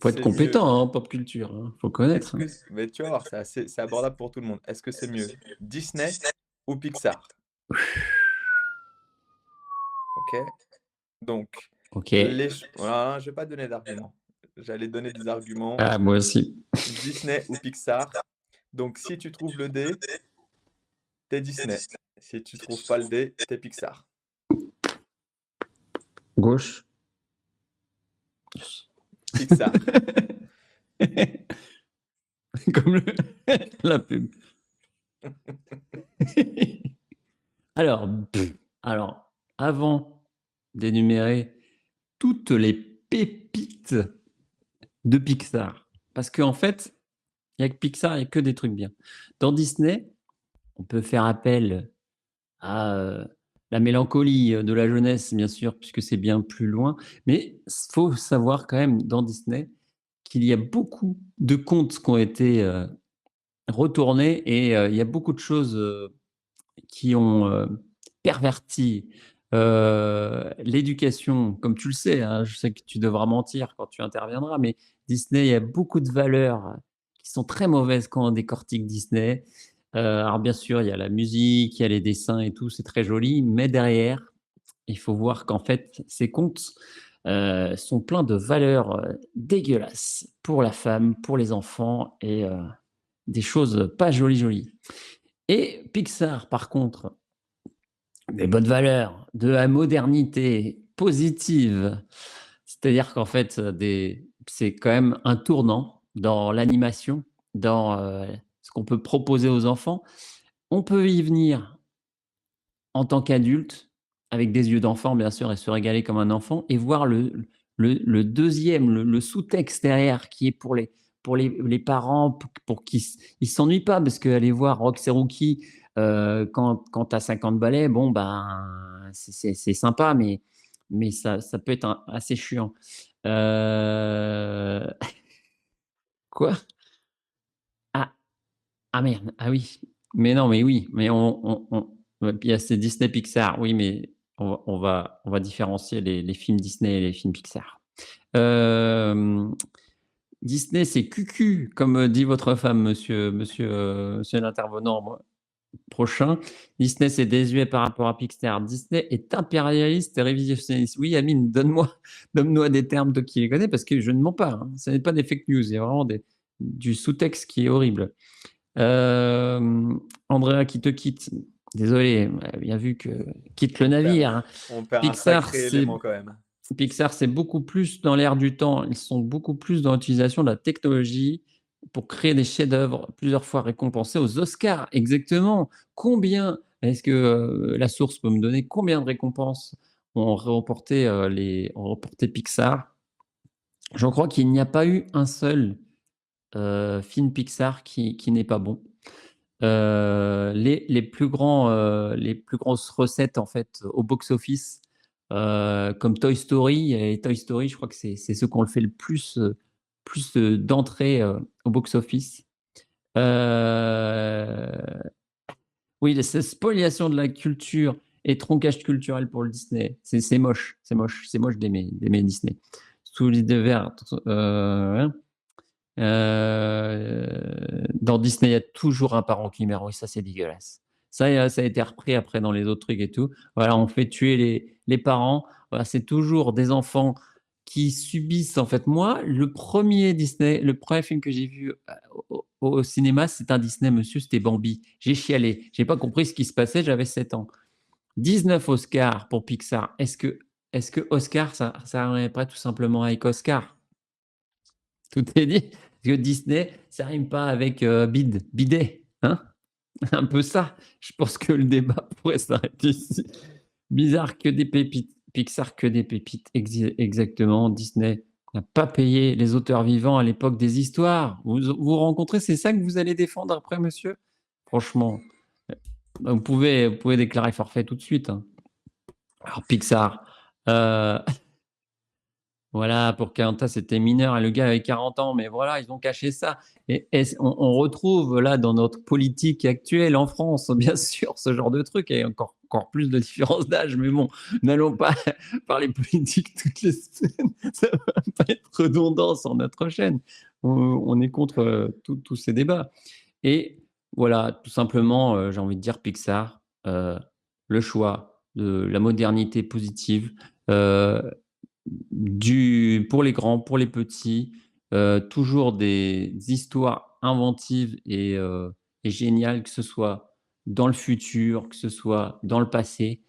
Faut être c'est mieux compétent, hein, en pop culture, hein, faut connaître, hein. mais tu vas voir, c'est abordable pour tout le monde. Est-ce que c'est mieux Disney ou Pixar? OK? Donc, OK. voilà, je vais pas donner d'arguments. J'allais donner des arguments, Ah, moi aussi. Disney ou Pixar. Donc si tu trouves le D, tu Disney. Si tu trouves pas le D, tu Pixar. Gauche. Pixar. Comme la pub. Alors, alors, avant d'énumérer toutes les pépites de Pixar, parce qu'en fait, il y a que Pixar, il y a que des trucs bien. Dans Disney, on peut faire appel à la mélancolie de la jeunesse, bien sûr, puisque c'est bien plus loin. Mais il faut savoir quand même dans Disney qu'il y a beaucoup de contes qui ont été retournés et il y a beaucoup de choses qui ont perverti l'éducation, comme tu le sais, hein, je sais que tu devras mentir quand tu interviendras, mais Disney, il y a beaucoup de valeurs qui sont très mauvaises quand on décortique Disney. Alors bien sûr, il y a la musique, il y a les dessins et tout, c'est très joli, mais derrière, il faut voir qu'en fait, ces contes sont pleins de valeurs dégueulasses pour la femme, pour les enfants et des choses pas jolies jolies. Et Pixar, par contre, des bonnes valeurs, de la modernité positive. C'est-à-dire qu'en fait, c'est quand même un tournant dans l'animation, dans ce qu'on peut proposer aux enfants. On peut y venir en tant qu'adulte, avec des yeux d'enfant, bien sûr, et se régaler comme un enfant, et voir le deuxième, le sous-texte derrière, qui est pour les parents, pour qu'ils ne s'ennuient pas, parce qu'aller voir Rox et Rookie quand tu as 50 balais, bon, ben, c'est sympa, mais ça peut être assez chiant. Euh... Quoi? Ah, ah merde, ah oui. Mais non, mais oui, mais ouais, il y a ces Disney Pixar, oui, mais on va différencier les films Disney et les films Pixar. Euh, Disney, c'est cucu, comme dit votre femme, monsieur l'intervenant prochain. Disney, c'est désuet par rapport à Pixar. Disney est impérialiste et révisionniste. Oui, Amine, donne-moi des termes de qui les connaît, parce que je ne mens pas, hein. Ce n'est pas des fake news, il y a vraiment du sous-texte qui est horrible. Euh, Andrea qui te quitte. Désolé, bien vu que quitte le On perd navire, hein. on perd un Pixar, sacré c'est élément quand même. Pixar, c'est beaucoup plus dans l'air du temps. Ils sont beaucoup plus dans l'utilisation de la technologie pour créer des chefs-d'œuvre plusieurs fois récompensés aux Oscars. Exactement. Combien est-ce que la source peut me donner combien de récompenses ont remporté Pixar? Je crois qu'il n'y a pas eu un seul film Pixar qui n'est pas bon. Les plus grosses recettes en fait au box-office, comme Toy Story et Toy Story, je crois que c'est ceux qui ont le fait le plus d'entrées, au box-office. Heu, oui, cette spoliation de la culture et troncage culturel pour le Disney, c'est moche, c'est moche d'aimer Disney. Sous l'idée verte, dans Disney, il y a toujours un parent qui meurt. Oui, ça, c'est dégueulasse. Ça a été repris après dans les autres trucs et tout. Voilà, on fait tuer les parents. Voilà, c'est toujours des enfants qui subissent. En fait, moi, le premier film que j'ai vu au cinéma, c'est un Disney, monsieur, c'était Bambi. J'ai chialé. J'ai pas compris ce qui se passait. J'avais 7 ans. 19 Oscars pour Pixar. Est-ce que Oscar, ça arriverait pas tout simplement avec Oscar? Tout est dit. Parce que Disney, ça rime pas avec bidet, hein? Un peu ça. Je pense que le débat pourrait s'arrêter ici. Bizarre que des pépites, Pixar que des pépites. Exactement. Disney n'a pas payé les auteurs vivants à l'époque des histoires. Vous rencontrez, c'est ça que vous allez défendre après, monsieur? Franchement, vous pouvez déclarer forfait tout de suite, hein. Alors Pixar, euh, voilà, pour Koh-Lanta, c'était mineur et le gars avait 40 ans, mais voilà, ils ont caché ça. Et on retrouve là dans notre politique actuelle en France, bien sûr, ce genre de truc et encore plus de différence d'âge. Mais bon, n'allons pas parler politique toutes les semaines, ça va pas être redondant sur notre chaîne. On est contre tous ces débats. Et voilà, tout simplement, j'ai envie de dire Pixar, le choix de la modernité positive. euh, pour les grands, pour les petits, toujours des histoires inventives et géniales, que ce soit dans le futur, que ce soit dans le passé.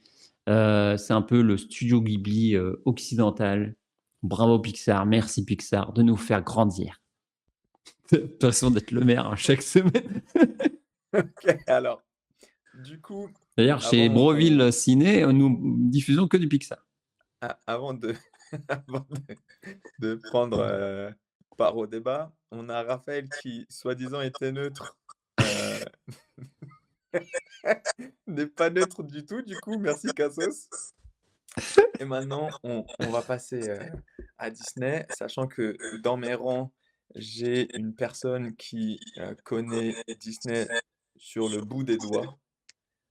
C'est un peu le studio Ghibli occidental. Bravo Pixar, merci Pixar de nous faire grandir. Façon d'être le maire, hein, chaque semaine. OK, alors, du coup, D'ailleurs, chez avant qu'on Broville Ciné, nous diffusons que du Pixar. avant de avant de prendre, part au débat, on a Raphaël qui, soi-disant, était neutre, heu, n'est pas neutre du tout, du coup, merci Cassos. Et maintenant, on va passer, à Disney, sachant que dans mes rangs, j'ai une personne qui, connaît Disney sur le bout des doigts.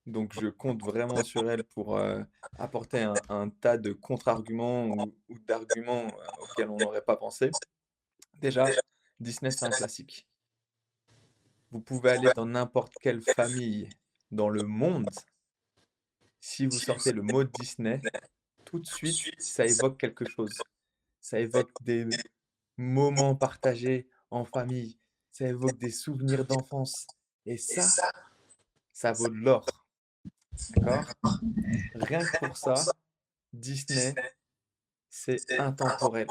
Donc je compte vraiment sur elle pour, apporter un tas de contre-arguments ou d'arguments, auxquels on n'aurait pas pensé. Déjà, Disney, c'est un classique. Vous pouvez aller dans n'importe quelle famille dans le monde, si vous sortez le mot Disney, tout de suite, ça évoque quelque chose. Ça évoque des moments partagés en famille, ça évoque des souvenirs d'enfance et ça vaut de l'or, d'accord? Rien que pour ça, Disney, c'est intemporel.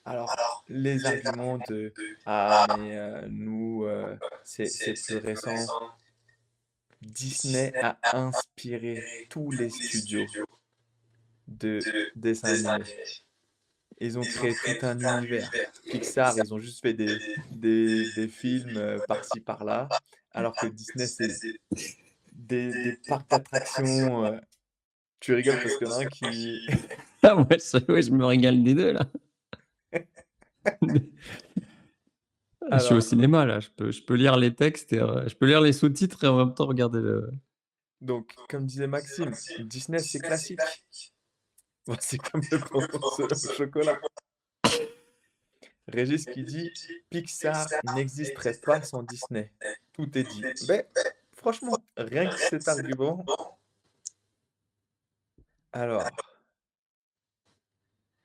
Alors, les arguments de: «Ah mais nous, c'est plus récent». Disney a inspiré tous les studios de dessins animés. Ils ont créé tout un univers. Pixar, ils ont juste fait des films, par-ci par-là, alors que Disney, c'est des parcs d'attractions, tu rigoles parce qu'il y en a un qui Ah ouais, ouais, je me régale des deux là. Je suis au alors, cinéma là, je peux lire les textes et je peux lire les sous-titres et en même temps regarder le donc comme disait Maxime, Disney, c'est classique. Bon, c'est comme le bonbon au chocolat. Régis qui dit: «Pixar n'existerait pas sans Disney». Tout est dit. Beh, franchement, rien que cet argument, alors,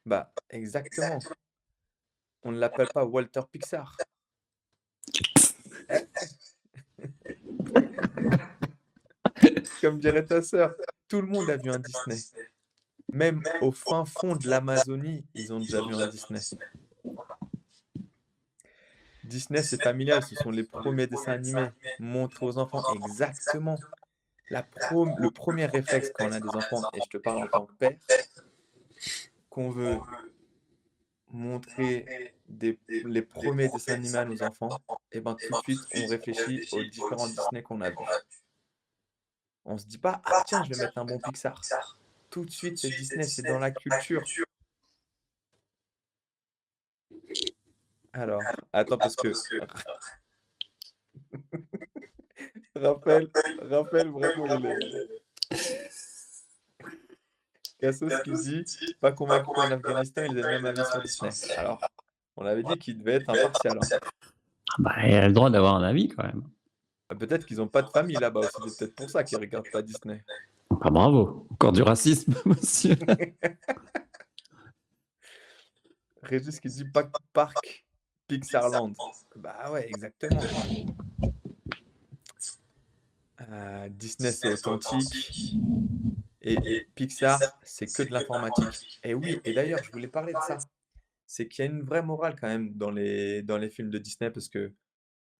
bah, exactement. On ne l'appelle pas Walter Pixar. Eh, comme dirait ta sœur, tout le monde a vu un Disney. Même au fin fond de l'Amazonie, ils ont déjà vu un Disney. Disney, c'est familial, ce sont les premiers dessins animés montrés aux enfants. Exactement. Le premier réflexe quand on a des enfants, et je te parle en tant que père, qu'on veut montrer les premiers dessins animés à nos enfants, et ben tout de suite, on réfléchit aux différents Disney qu'on a vus. On se dit pas, ah tiens, je vais mettre un bon Pixar. Tout de suite, c'est Disney, c'est dans la culture. Alors, attends, parce que Raphaël, vraiment, il est... Cassos qui dit, pas convaincu qu'en Afghanistan, ils aient le même avis sur Disney. Alors, on avait dit qu'il devait être impartial, hein. Bah, il a le droit d'avoir un avis quand même. Peut-être qu'ils n'ont pas de famille là-bas aussi, c'est peut-être pour ça qu'ils ne regardent pas Disney. Ah, bravo. Encore du racisme, monsieur. Régis qui dit Parc Pixarland. Bah ouais, exactement. Disney, c'est authentique. Et Pixar, c'est que de l'informatique. Et oui, et d'ailleurs, je voulais parler de ça. C'est qu'il y a une vraie morale quand même dans les films de Disney, parce que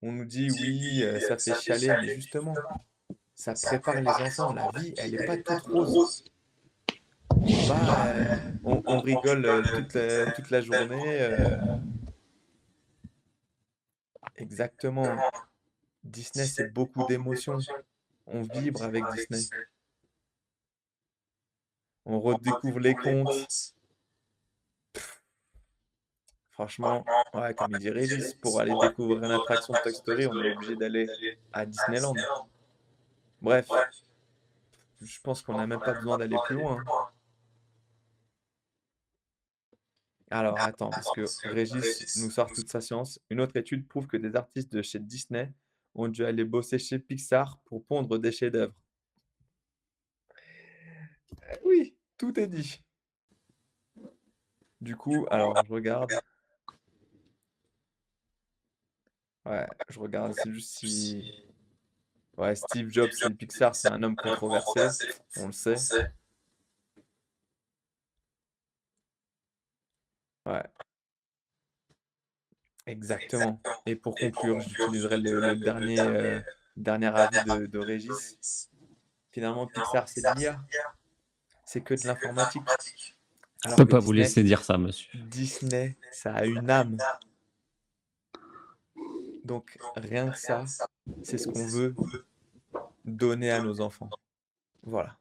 on nous dit, oui, ça fait chialer, mais justement, ça prépare les enfants. La vie, elle n'est pas toute rose. C'est pas, on rigole toute la journée. Exactement. Disney, c'est beaucoup d'émotions. On vibre avec Disney. On redécouvre les contes. Franchement, ouais, comme il dit Régis, pour aller découvrir une attraction de Toy Story, on est obligé d'aller à Disneyland. Bref, je pense qu'on n'a même pas besoin d'aller plus loin, hein. Alors, attends, parce que Régis nous sort toute sa science. Une autre étude prouve que des artistes de chez Disney ont dû aller bosser chez Pixar pour pondre des chefs-d'œuvre. Oui, tout est dit. Du coup, alors, je regarde. Ouais, je regarde, c'est juste si... Ouais, Steve Jobs, c'est Pixar, c'est un homme controversé, on le sait. Ouais, exactement. Et pour conclure, j'utiliserai le dernier avis de Régis. Finalement, Pixar, c'est de l'IA, c'est que de l'informatique. Je Alors peux que pas vous laisser dire ça, monsieur. Disney, ça a une âme. Donc, rien que ça, c'est ce qu'on veut donner à nos enfants. Voilà.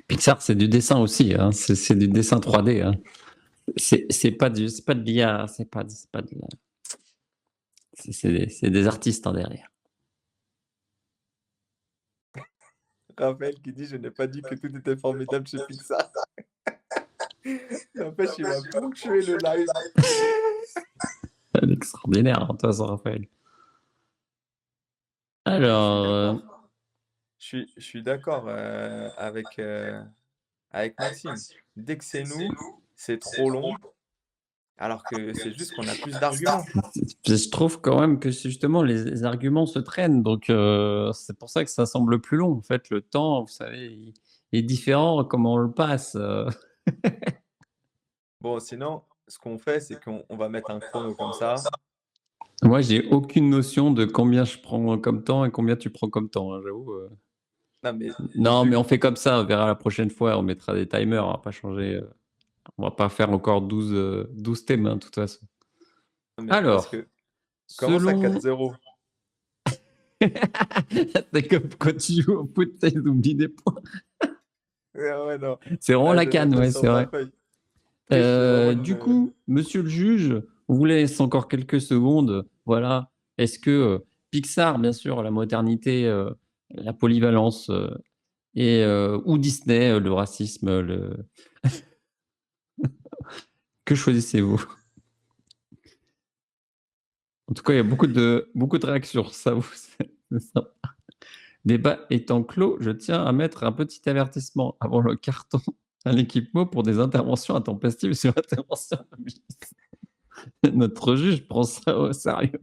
Pixar, c'est du dessin aussi, hein. C'est du dessin 3D, hein. C'est pas de l'IA, c'est pas de la... C'est des artistes en derrière. Raphaël qui dit, je n'ai pas dit que tout était formidable chez Pixar. N'empêche, il va ponctuer le live. Extraordinaire, hein, toi, ça, Raphaël. Alors, Je suis d'accord avec Maxime. Dès que c'est nous, c'est trop long, alors que c'est juste qu'on a plus d'arguments. je trouve quand même que justement les arguments se traînent, donc c'est pour ça que ça semble plus long. En fait, le temps, vous savez, il est différent comment on le passe. Bon, sinon, ce qu'on fait, c'est qu'on va mettre un chrono comme ça. Moi, j'ai aucune notion de combien je prends comme temps et combien tu prends comme temps, hein, j'avoue. Non, mais Non, mais vu on fait comme ça, on verra la prochaine fois, on mettra des timers, on va pas changer, on va pas faire encore 12 thèmes, hein, de toute façon. mais parce Alors, que commence à selon... 4-0. C'est comme quand tu joues au foot, ils oublient des points. Ouais, non. C'est vraiment Là, la j'ai canne, noté ouais, sur c'est ma vrai. feuille. C'est vraiment Du coup, monsieur le juge, on vous laisse encore quelques secondes. Voilà. Est-ce que Pixar, bien sûr, la modernité, la polyvalence, et, ou Disney, le racisme, que choisissez-vous? En tout cas, il y a beaucoup de réactions. Ça vous, c'est sympa. Débat étant clos, je tiens à mettre un petit avertissement avant le carton à l'équipe mot pour des interventions intempestives sur intervention. Notre juge prend ça au sérieux.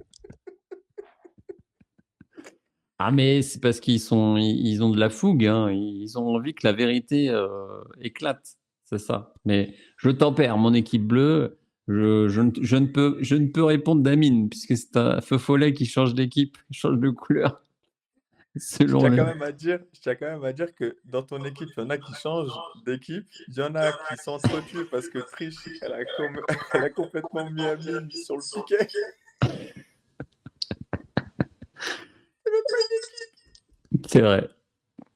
Ah, mais c'est parce ils ont de la fougue, hein. Ils ont envie que la vérité éclate. c'est ça. Mais je tempère mon équipe bleue. Je ne peux répondre d'Amine, puisque c'est un feu follet qui change d'équipe, change de couleur Je selon tiens les. quand même à dire je tiens quand même à dire que dans ton équipe, il y en a qui changent d'équipe, il y en a qui s'entretuent parce que Trish, elle a com elle a complètement mis Amine sur le piquet. C'est même pas une équipe! C'est vrai.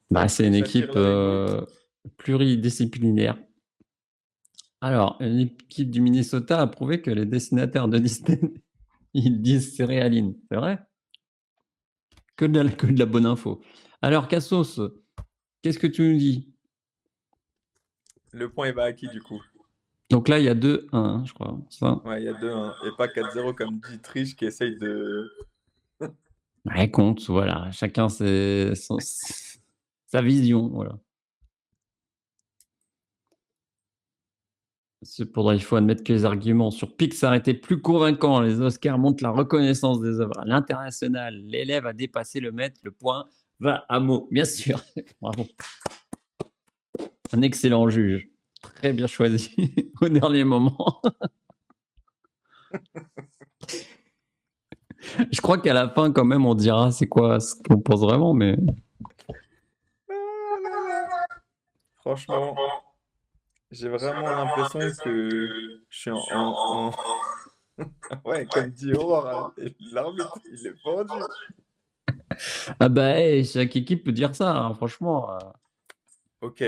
Bah, c'est une Ça tire équipe l'œil, Mo. pluridisciplinaire. Alors, une équipe du Minnesota a prouvé que les dessinateurs de Disney, ils disent céréaline. C'est vrai? Que de la bonne info. Alors, Cassos, qu'est-ce que tu nous dis? Le point, il va à qui, du coup? Donc là, il y a 2-1, je crois. Ça. Ouais, il y a 2-1 et pas 4-0 comme dit Trish qui essaye de Ouais, compte, voilà. Chacun sa vision, voilà. Cependant, il faut admettre que les arguments sur Pixar étaient plus convaincants. Les Oscars montrent la reconnaissance des œuvres à l'international. L'élève a dépassé le maître. Le point va à Mo, bien sûr. Bravo. Un excellent juge. Très bien choisi au dernier moment. Je crois qu'à la fin, quand même, on dira c'est quoi ce qu'on pense vraiment, mais. Ah là là! Franchement, j'ai vraiment l'impression que je suis ouais, comme dit Aurore, l'arbitre, il est pendu. Ah bah, hey, chaque équipe peut dire ça, hein, franchement. OK,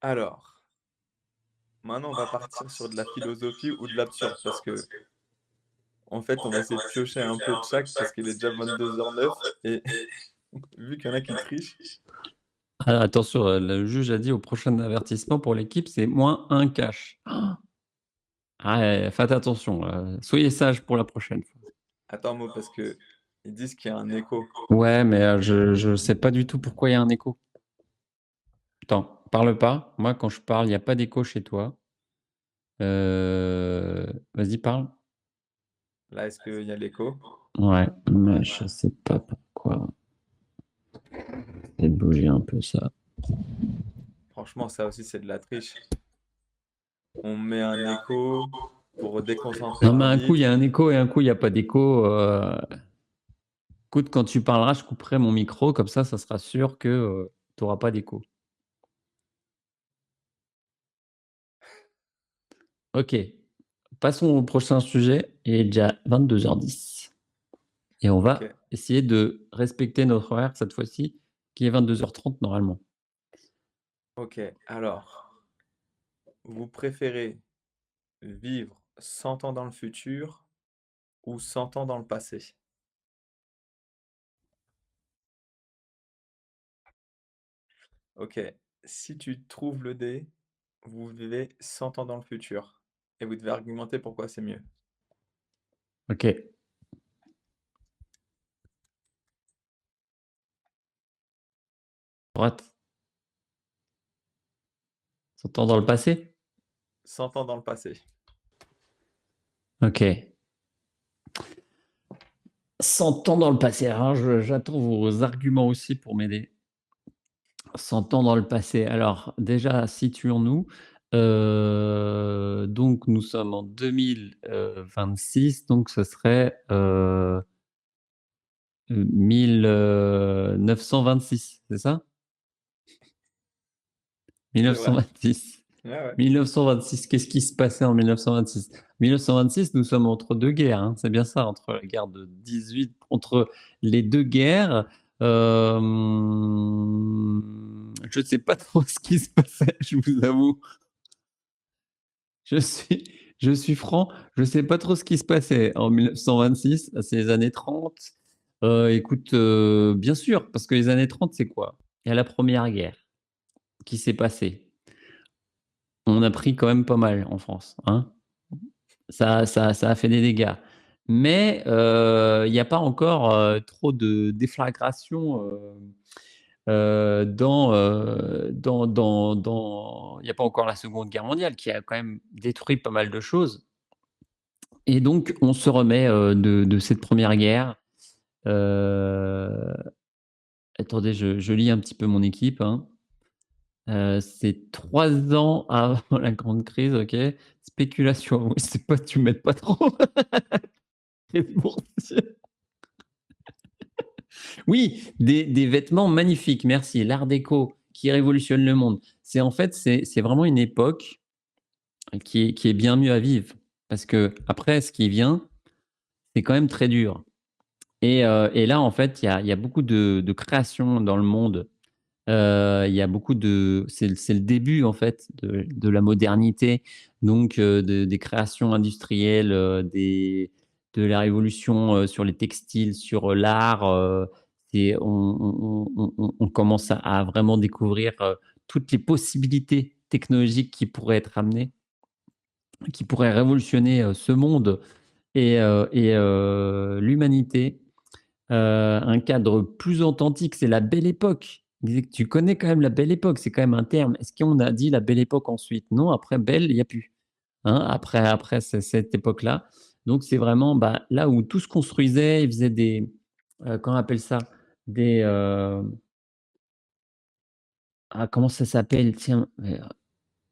alors, maintenant on va partir sur de la philosophie ou de l'absurde parce que en fait, on va essayer de piocher un peu de chaque parce qu'il est déjà 22h09 et vu qu'il y en a qui trichent. Ah, attention, le juge a dit au prochain avertissement pour l'équipe, c'est moins un cash. Ah, faites attention, soyez sages pour la prochaine fois. Attends, Mo, parce que ils disent qu'il y a un écho. Ouais, mais je sais pas du tout pourquoi il y a un écho. Attends, parle pas. Moi, quand je parle, il n'y a pas d'écho chez toi. Vas-y, parle. Là, est-ce qu'il y a l'écho? Ouais, mais je sais pas pourquoi. Fais bouger un peu ça. Franchement, ça aussi, c'est de la triche. On met un écho pour déconcentrer Non, mais un coup, il y l'arbitre. a un écho et un coup, il n'y a pas d'écho. Écoute, quand tu parleras, je couperai mon micro, comme ça sera sûr que tu n'auras pas d'écho. Ok, passons au prochain sujet. Il est déjà 22h10. Et on va Ok, essayer de respecter notre horaire cette fois-ci, qui est 22h30 normalement. ok. Alors, vous préférez vivre 100 ans dans le futur ou 100 ans dans le passé? Ok, si tu trouves le dé, vous vivez 100 ans dans le futur. Et vous devez argumenter pourquoi c'est mieux. Ok. Droite. 100 ans dans le passé? 100 ans dans le passé. Ok. 100 ans dans le passé. Alors, j'attends vos arguments aussi pour m'aider. 100 ans dans le passé. Alors, déjà, situons-nous. Donc, nous sommes en 2026, donc ce serait 1926, c'est ça? C'est vrai. 1926. Ouais, ouais. 1926, qu'est-ce qui se passait en 1926? 1926, nous sommes entre deux guerres, hein, c'est bien ça, entre la guerre de 18, entre les deux guerres. Je ne sais pas trop ce qui se passait, je vous avoue. Je suis, je suis franc, je ne sais pas trop ce qui se passait en 1926, c'est les années 30. Écoute, bien sûr, parce que les années 30, c'est quoi? Il y a la Première Guerre qui s'est passée. On a pris quand même pas mal en France, hein. Ça a fait des dégâts. Mais il n'y a pas encore trop de déflagration il n'y a pas encore la Seconde Guerre mondiale qui a quand même détruit pas mal de choses. Et donc, on se remet de cette Première Guerre. Euh, attendez, je lis un petit peu mon équipe, hein. C'est 3 ans avant la grande crise, OK. Spéculation, oui, c'est pas tu m'aides pas trop. Les boursiers. Oui, des vêtements magnifiques, merci. L'art déco qui révolutionne le monde. C'est en fait, c'est vraiment une époque qui est bien mieux à vivre parce qu'après ce qui vient, c'est quand même très dur et là, en fait, il y a beaucoup de créations dans le monde. Il y a beaucoup de c'est le début, en fait, de la modernité, donc des créations industrielles, de la révolution, sur les textiles, sur, l'art, c'est on commence à vraiment découvrir, toutes les possibilités technologiques qui pourraient être amenées, qui pourraient révolutionner, ce monde et l'humanité. Un cadre plus authentique, c'est la Belle Époque. Tu connais quand même la Belle Époque, c'est quand même un terme. Est-ce qu'on a dit la Belle Époque ensuite? Non, après Belle, il y a plus, hein, après cette époque-là. Donc c'est vraiment, bah, là où tout se construisait, ils faisaient comment on appelle ça? Des, comment ça s'appelle? Tiens,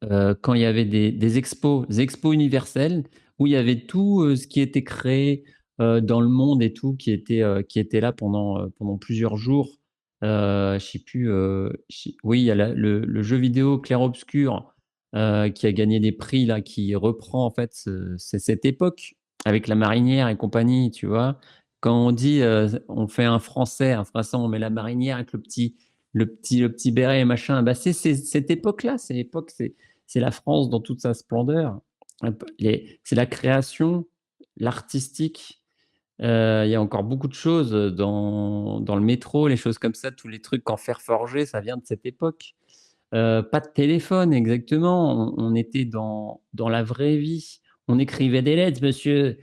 quand il y avait des expos universelles où il y avait tout, ce qui était créé, dans le monde et tout qui était là pendant plusieurs jours. Je sais plus, oui, il y a le jeu vidéo Clair-Obscur, qui a gagné des prix là, qui reprend en fait c'est cette époque avec la marinière et compagnie, tu vois? Quand on dit, on fait un Français, on met la marinière avec le petit béret et machin, bah, c'est cette époque-là, c'est la France dans toute sa splendeur. C'est la création, l'artistique. Il y a encore beaucoup de choses dans le métro, les choses comme ça, tous les trucs en fer forgé, ça vient de cette époque. Pas de téléphone, exactement. On était dans la vraie vie. On écrivait des lettres, monsieur.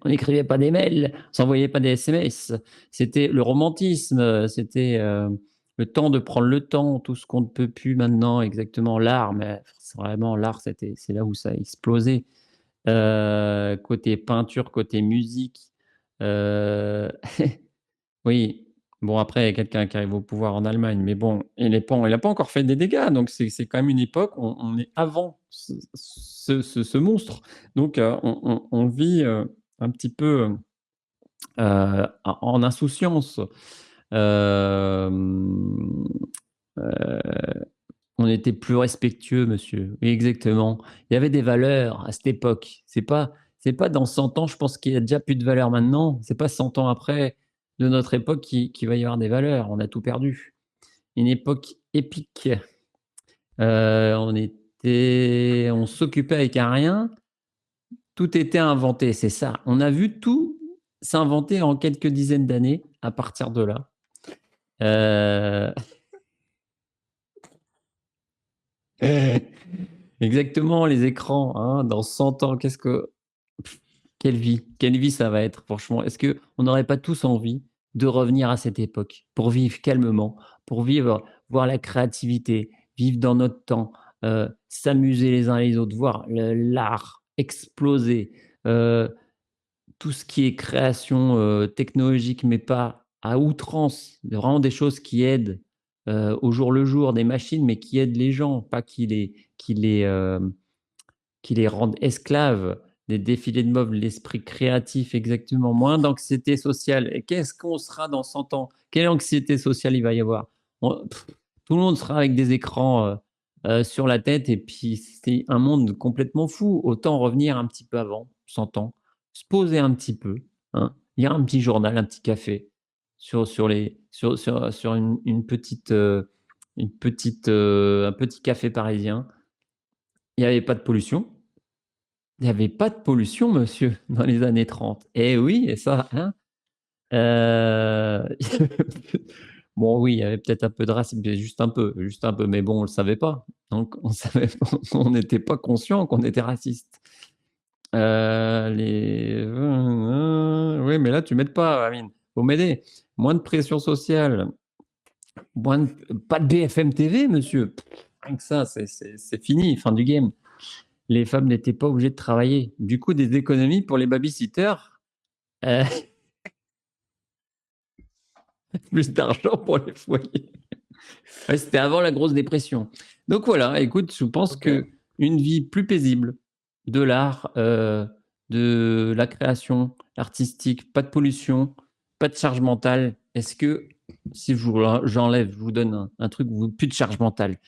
On n'écrivait pas des mails, on s'envoyait pas des SMS. C'était le romantisme, c'était le temps de prendre le temps, tout ce qu'on ne peut plus maintenant, exactement. L'art, mais c'est vraiment l'art, c'est là où ça a explosé. Côté peinture, côté musique. Euh, oui, bon, après, il y a quelqu'un qui arrive au pouvoir en Allemagne, mais bon, il a pas encore fait des dégâts, donc c'est quand même une époque, on est avant ce monstre. Donc, on vit un petit peu en insouciance. Euh, euh, on était plus respectueux, monsieur. Oui, exactement. Il y avait des valeurs à cette époque. C'est pas dans 100 ans, je pense qu'il y a déjà plus de valeurs maintenant. C'est pas 100 ans après de notre époque qui va y avoir des valeurs. On a tout perdu. Une époque épique. On s'occupait avec un rien. Tout était inventé, c'est ça. On a vu tout s'inventer en quelques dizaines d'années à partir de là. Euh, Exactement, les écrans, hein, dans 100 ans, quelle vie ça va être, franchement. Est-ce qu'on n'aurait pas tous envie de revenir à cette époque pour vivre calmement, pour vivre, voir la créativité, vivre dans notre temps, s'amuser les uns les autres, voir l'art exploser, euh, tout ce qui est création technologique, mais pas à outrance, vraiment des choses qui aident au jour le jour, des machines, mais qui aident les gens, pas qui les rendent esclaves, des défilés de mode, l'esprit créatif, exactement, moins d'anxiété sociale. Et qu'est-ce qu'on sera dans 100 ans? Quelle anxiété sociale il va y avoir? Tout le monde sera avec des écrans sur la tête et puis c'est un monde complètement fou. Autant revenir un petit peu avant, 100 ans, se poser un petit peu, hein, lire un petit journal, un petit café sur un petit café parisien. Il n'y avait pas de pollution. Il n'y avait pas de pollution, monsieur, dans les années 30. Eh oui, et ça, hein. Euh, Bon, oui, il y avait peut-être un peu de racisme, mais juste un peu, mais bon, on ne le savait pas. Donc, on n'était pas conscient qu'on était raciste. Oui, mais là, tu m'aides pas, Amine. Faut m'aider. Moins de pression sociale, pas de BFM TV, monsieur. Rien que ça, c'est fini, fin du game. Les femmes n'étaient pas obligées de travailler. Du coup, des économies pour les babysitters, euh, plus d'argent pour les foyers. Ouais, c'était avant la grosse dépression. Donc voilà, écoute, je pense OK. que une vie plus paisible, de l'art, de la création artistique, pas de pollution, pas de charge mentale. Est-ce que si j'enlève, je vous donne un truc, vous plus de charge mentale,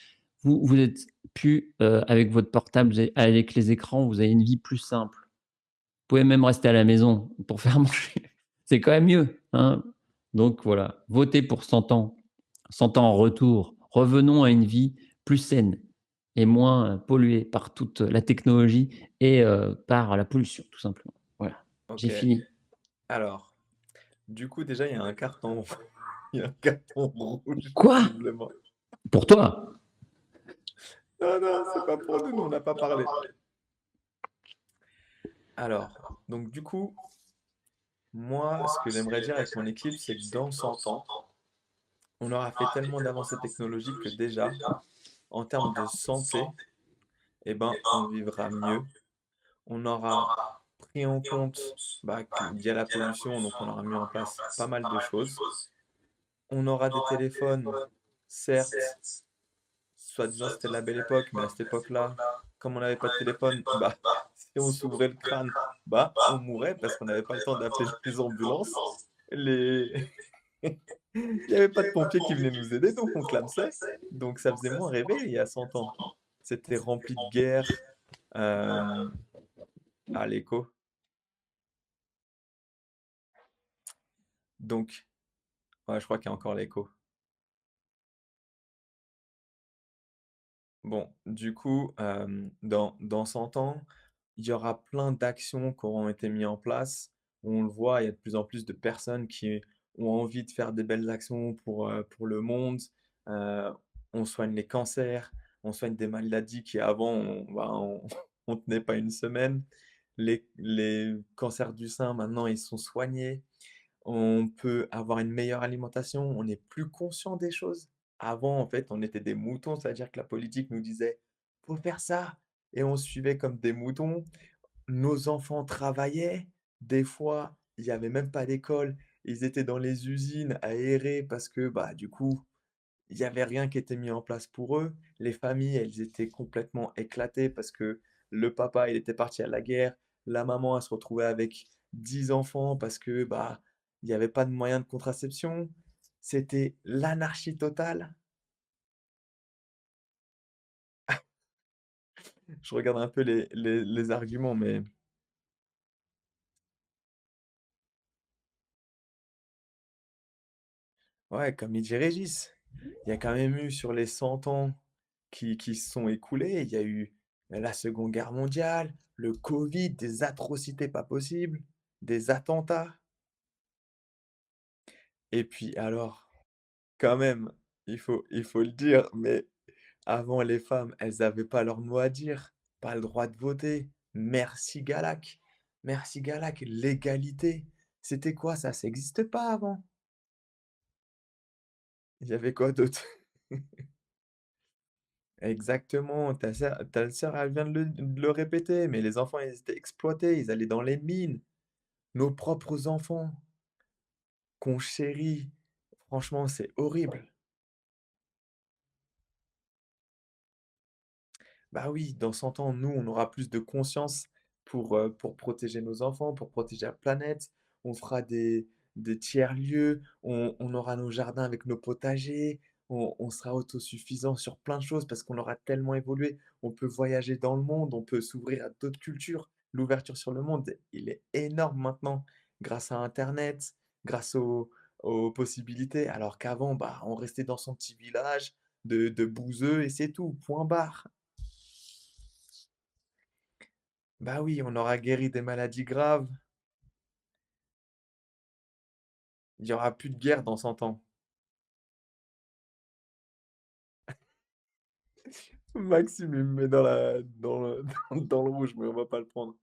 vous êtes plus, avec votre portable, vous avez avec les écrans, vous avez une vie plus simple. Vous pouvez même rester à la maison pour faire manger. C'est quand même mieux, hein. Donc voilà, votez pour 100 ans. 100 ans en retour. Revenons à une vie plus saine et moins, polluée par toute la technologie et par la pollution, tout simplement. Voilà, j'ai OK. fini. Alors, du coup, déjà, il y a un carton il y a un carton rouge, Quoi? visiblement. Pour toi? Non, non, c'est pas pour nous, nous, on n'a pas parlé. Alors, donc du coup, moi, ce que j'aimerais dire avec mon équipe, c'est que dans 100 ans, on aura fait tellement d'avancées technologiques que déjà, en termes de santé, eh ben, on vivra mieux. On aura pris en compte qu'il y a la pollution, donc on aura mis en place pas mal de choses. On aura des téléphones, certes, soi-disant c'était la belle époque, mais à cette époque-là, comme on n'avait pas de téléphone, bah, si on s'ouvrait le crâne, bah, on mourait parce qu'on n'avait pas le temps d'appeler les ambulances. Les... Il n'y avait pas de pompiers qui venaient nous aider, donc on clamsait. Donc ça faisait moins rêver il y a 100 ans. C'était rempli de guerre. Euh... à l'écho. Donc, ouais, je crois qu'il y a encore l'écho. Bon, du coup, dans 100 ans, il y aura plein d'actions qui auront été mises en place. On le voit, il y a de plus en plus de personnes qui ont envie de faire des belles actions pour le monde. Euh, on soigne les cancers, on soigne des maladies qui avant, on tenait pas une semaine. Les cancers du sein, maintenant, ils sont soignés. On peut avoir une meilleure alimentation, on est plus conscient des choses. Avant, en fait, on était des moutons, c'est-à-dire que la politique nous disait: «Faut faire ça» et on suivait comme des moutons. Nos enfants travaillaient, des fois, il y avait même pas d'école, ils étaient dans les usines à errer parce que, bah, du coup, il y avait rien qui était mis en place pour eux. Les familles, elles étaient complètement éclatées parce que le papa, il était parti à la guerre, la maman, elle se retrouvait avec 10 enfants parce que, bah, il y avait pas de moyen de contraception. C'était l'anarchie totale. Je regarde un peu les arguments, mais ouais, comme il dit Régis, il y a quand même eu sur les 100 ans qui se sont écoulés, il y a eu la Seconde Guerre mondiale, le Covid, des atrocités pas possibles, des attentats. Et puis alors, quand même, il faut le dire, mais avant les femmes, elles n'avaient pas leur mot à dire, pas le droit de voter. Merci Galak. Merci Galak, l'égalité. C'était quoi ça? Ça n'existe pas avant. Il y avait quoi d'autre? Exactement, ta sœur, elle vient de le répéter, mais les enfants, ils étaient exploités, ils allaient dans les mines. Nos propres enfants qu'on chérit. Franchement, c'est horrible. Bah oui, dans 100 ans, nous, on aura plus de conscience pour protéger nos enfants, pour protéger la planète. On fera des tiers-lieux, on aura nos jardins avec nos potagers, on sera autosuffisant sur plein de choses parce qu'on aura tellement évolué. On peut voyager dans le monde, on peut s'ouvrir à d'autres cultures. L'ouverture sur le monde, il est énorme maintenant grâce à Internet, grâce aux possibilités. Alors qu'avant, bah, on restait dans son petit village de bouseux et c'est tout, point barre. Bah oui, on aura guéri des maladies graves. Il y aura plus de guerre dans 100 ans. Maxime, il me met dans le rouge, mais on va pas le prendre.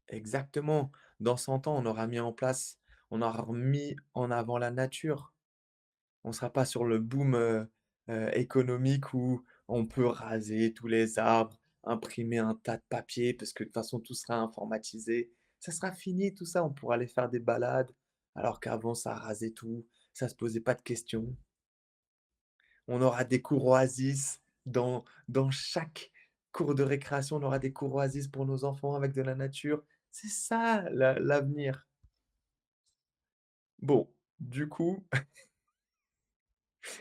Exactement. Dans 100 ans, on aura remis en avant la nature. On sera pas sur le boom économique où on peut raser tous les arbres, imprimer un tas de papier, parce que de toute façon, tout sera informatisé. Ça sera fini, tout ça. On pourra aller faire des balades alors qu'avant ça rasait tout, ça se posait pas de questions. On aura des cours Oasis dans chaque cours de récréation, on aura des cours Oasis pour nos enfants avec de la nature. C'est ça l'avenir. Bon, du coup,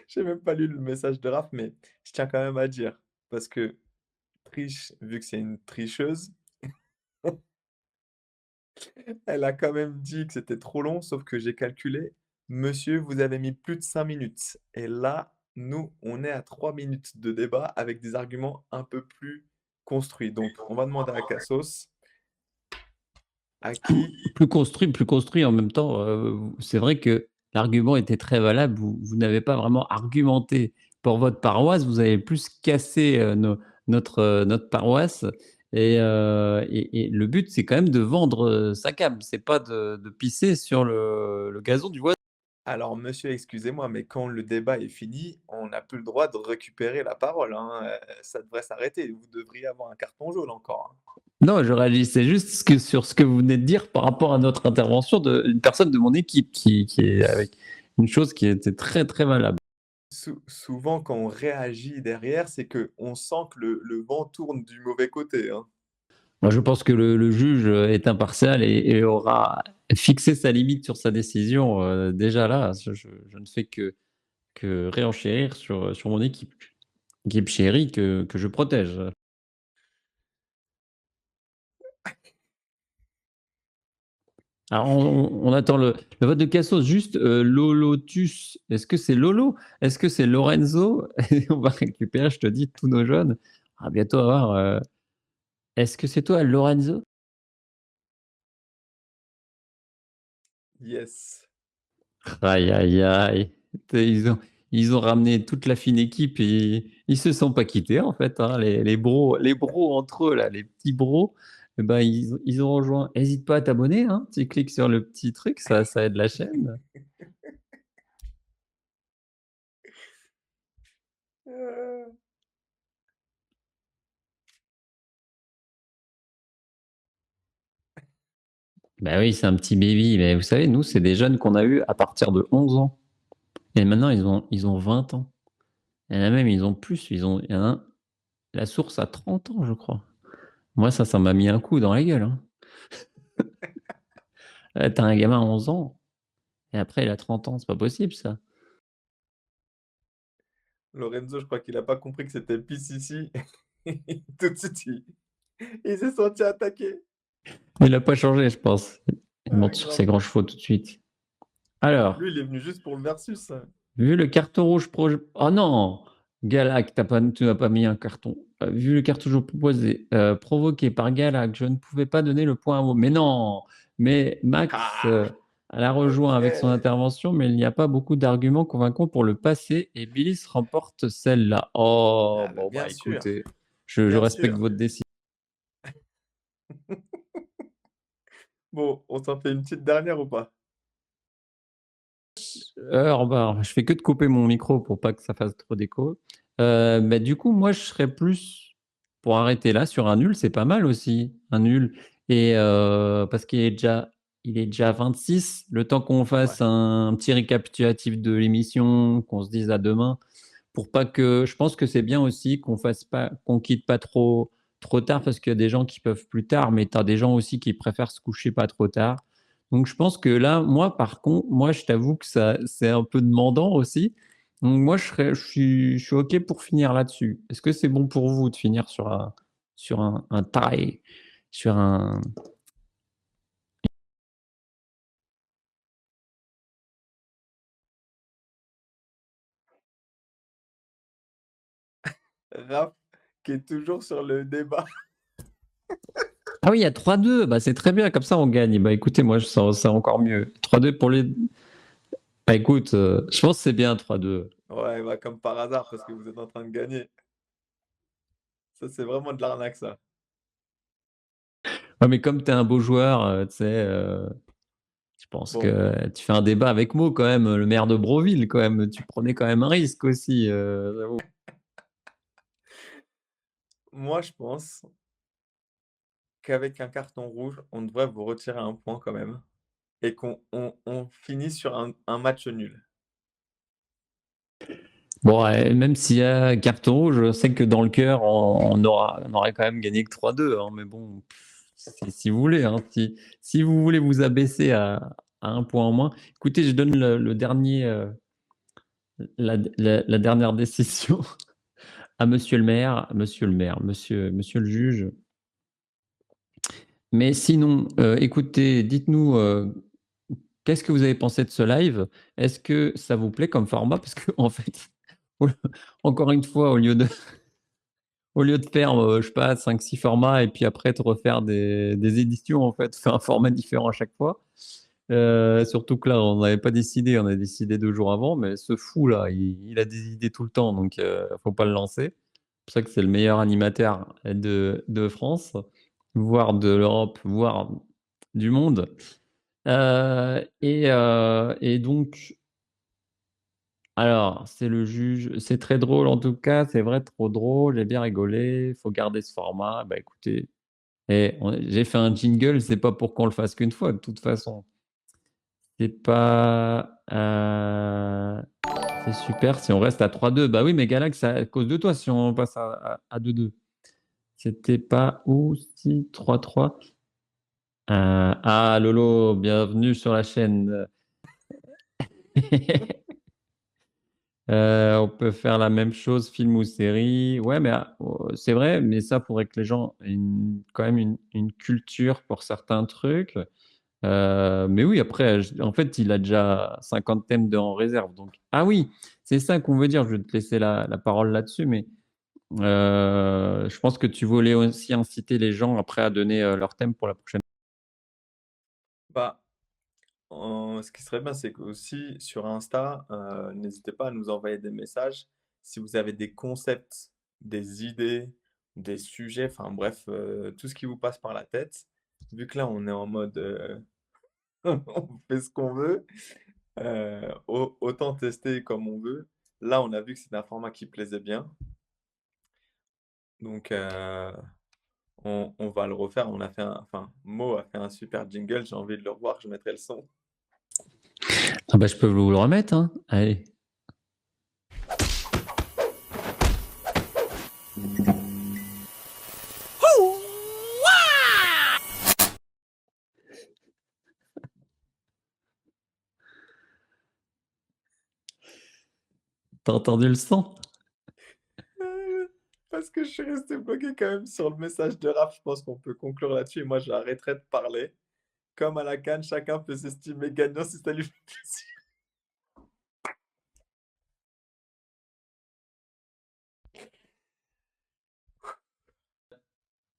j'ai même pas lu le message de Raph, mais je tiens quand même à dire, parce que Triche, vu que c'est une tricheuse, elle a quand même dit que c'était trop long, sauf que j'ai calculé: «Monsieur, vous avez mis plus de 5 minutes» et là, nous, on est à 3 minutes de débat avec des arguments un peu plus construits. Donc on va demander à Cassos, à qui Plus construit en même temps, c'est vrai que l'argument était très valable. Vous n'avez pas vraiment argumenté pour votre paroisse, vous avez plus cassé, notre paroisse et le but, c'est quand même de vendre, sa came. C'est pas de pisser sur le gazon du voisin. alors monsieur, excusez-moi, mais quand le débat est fini, on n'a plus le droit de récupérer la parole, hein, ça devrait s'arrêter. Vous devriez avoir un carton jaune encore, hein. Non, je réagissais juste sur ce que vous venez de dire par rapport à notre intervention d'une personne de mon équipe qui est avec une chose qui était très, très valable. Souvent quand on réagit derrière, c'est que on sent que le vent tourne du mauvais côté, hein. Moi, je pense que le juge est impartial et aura fixé sa limite sur sa décision. Déjà là, je ne fais que réenchérir sur mon équipe chérie que je protège. Alors, on attend le vote de Cassos. Juste, Lolotus, est-ce que c'est Lolo? Est-ce que c'est Lorenzo? Et on va récupérer, je te dis, tous nos jeunes. On va bientôt avoir. Est-ce que c'est toi, Lorenzo? Yes. Aïe, aïe, aïe. Ils ont ramené toute la fine équipe et ils se sont pas quittés en fait, hein. Les bros entre eux là, les petits bros, eh ben, ils ont rejoint. Hésite pas à t'abonner, hein. Tu cliques sur le petit truc, ça aide la chaîne. Heu, Bah oui, c'est un petit baby, mais vous savez, nous, c'est des jeunes qu'on a eus à partir de 11 ans. Et maintenant, ils ont 20 ans. Il y en a même, ils ont plus. Il y en a un, la source a 30 ans, je crois. Moi, ça m'a mis un coup dans la gueule, hein. Tu un gamin à 11 ans et après il a 30 ans, c'est pas possible ça. Lorenzo, je crois qu'il a pas compris que c'était Pissici. Tout de suite, il s'est senti attaqué. Il a pas changé, je pense. Il Ah monte sur ses grave. grands chevaux tout de suite. Alors, Lui, il est venu juste pour le versus. vu le carton rouge oh non! Galac, tu n'as pas mis un carton. Vu le carton rouge proposé, provoqué par Galac, je ne pouvais pas donner le point à Mo mais non! Mais Max, Ah! l'a rejoint avec son OK. intervention, mais il n'y a pas beaucoup d'arguments convaincants pour le passer et Billis remporte celle-là. Oh, Ah bah, bon, bah, bien sûr, écoutez, je bien respecte sûr. votre décision. Bon, on s'en fait une petite dernière ou pas? Bah, je fais que de couper mon micro pour pas que ça fasse trop d'écho. Bah, du coup, moi, je serais plus pour arrêter là sur un nul, c'est pas mal aussi, un nul et parce qu'il est déjà 26, le temps qu'on Ouais. fasse un petit récapitulatif de l'émission, qu'on se dise à demain pour pas que je pense que c'est bien aussi qu'on quitte pas trop tard parce qu'il y a des gens qui peuvent plus tard, mais tu as des gens aussi qui préfèrent se coucher pas trop tard. Donc je pense que là, moi par contre, moi je t'avoue que ça c'est un peu demandant aussi. Donc moi je suis OK pour finir là-dessus. Est-ce que c'est bon pour vous de finir sur un tie, sur un. Raph, qui est toujours sur le débat. Ah oui, il y a 3-2, bah, c'est très bien, comme ça on gagne. Bah écoutez, moi je sens c'est encore mieux. 3-2 pour les. Bah écoute, je pense que c'est bien 3-2. Ouais, bah, comme par hasard parce que vous êtes en train de gagner. Ça, c'est vraiment de l'arnaque ça. Ouais, mais comme tu es un beau joueur, tu sais, je pense Bon, que tu fais un débat avec Mo quand même, le maire de Broville quand même, tu prenais quand même un risque aussi, j'avoue. moi je pense qu'avec un carton rouge, on devrait vous retirer un point quand même et qu'on finit sur un match nul. Bon, même s'il y a carton rouge, je sais que dans le cœur, on aurait quand même gagné que 3-2, hein, mais bon, si vous voulez, hein, si vous voulez vous abaisser à un point en moins. Écoutez, je donne le dernier, la dernière décision à monsieur le juge. Mais sinon, écoutez, dites-nous, qu'est-ce que vous avez pensé de ce live? Est-ce que ça vous plaît comme format? Parce que en fait, encore une fois, au lieu de faire, je sais pas, 5-6 formats et puis après de refaire des éditions, en fait, faire un format différent à chaque fois. Surtout que là, on n'avait pas décidé, on a décidé 2 jours avant, mais ce fou là, il a des idées tout le temps, donc faut pas le lancer. C'est pour ça que c'est le meilleur animateur de France, voire de l'Europe, voire du monde. Et donc, alors, c'est le juge, c'est très drôle en tout cas, c'est vrai, trop drôle, j'ai bien rigolé, il faut garder ce format. Bah écoutez, j'ai fait un jingle, c'est pas pour qu'on le fasse qu'une fois, de toute façon. C'est pas. C'est super si on reste à 3-2. Bah oui, mais Galax, c'est à cause de toi si on passe à 2-2. C'était pas où si 3-3. Ah, Lolo, bienvenue sur la chaîne. On peut faire la même chose, film ou série. Ouais, mais c'est vrai, mais ça pourrait que les gens aient quand même une culture pour certains trucs. Mais oui, après, en fait, il a déjà 50 thèmes en réserve. Donc, ah oui, c'est ça qu'on veut dire. Je vais te laisser la parole là-dessus, mais je pense que tu voulais aussi inciter les gens après à donner leur thème pour la prochaine. Bah, ce qui serait bien, c'est qu'aussi sur Insta, n'hésitez pas à nous envoyer des messages si vous avez des concepts, des idées, des sujets, enfin bref, tout ce qui vous passe par la tête. Vu que là, on est en mode, on fait ce qu'on veut, autant tester comme on veut. Là, on a vu que c'était un format qui plaisait bien, donc on va le refaire. Enfin, Mo a fait un super jingle, j'ai envie de le revoir, je mettrai le son. Ah bah, je peux vous le remettre, hein. Allez. T'as entendu le son? Parce que je suis resté bloqué quand même sur le message de Raph, je pense qu'on peut conclure là-dessus et moi j'arrêterai de parler. Comme à la CAN, chacun peut s'estimer gagnant si ça lui fait plaisir.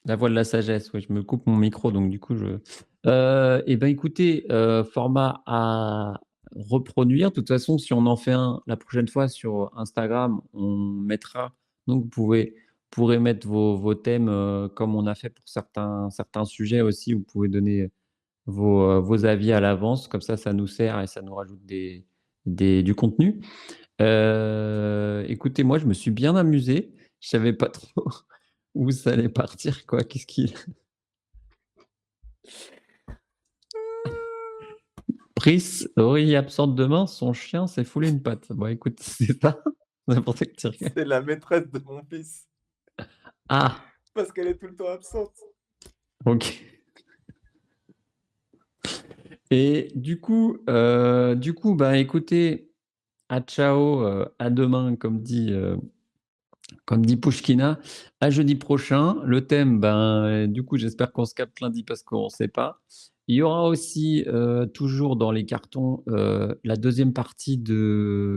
La voix de la sagesse, oui, je me coupe mon micro, donc du coup, je. Eh ben, écoutez, format à reproduire. De toute façon, si on en fait un la prochaine fois sur Instagram, on mettra. Donc, pourrez mettre vos thèmes comme on a fait pour certains sujets aussi. Vous pouvez donner vos avis à l'avance. Comme ça nous sert et ça nous rajoute du contenu. Écoutez, moi, je me suis bien amusé. Je savais pas trop où ça allait partir, quoi. Qu'est-ce qu'il. Pris, oreille absente de main, son chien s'est foulé une patte. Bon, écoute, c'est ça. N'importe quoi que tu regardes. C'est la maîtresse de mon fils, Ah, parce qu'elle est tout le temps absente. ok. Et du coup, bah, écoutez, à ciao, à demain, comme dit Pushkina. À jeudi prochain. Le thème, ben, du coup, j'espère qu'on se capte lundi parce qu'on ne sait pas. Il y aura aussi toujours dans les cartons la deuxième partie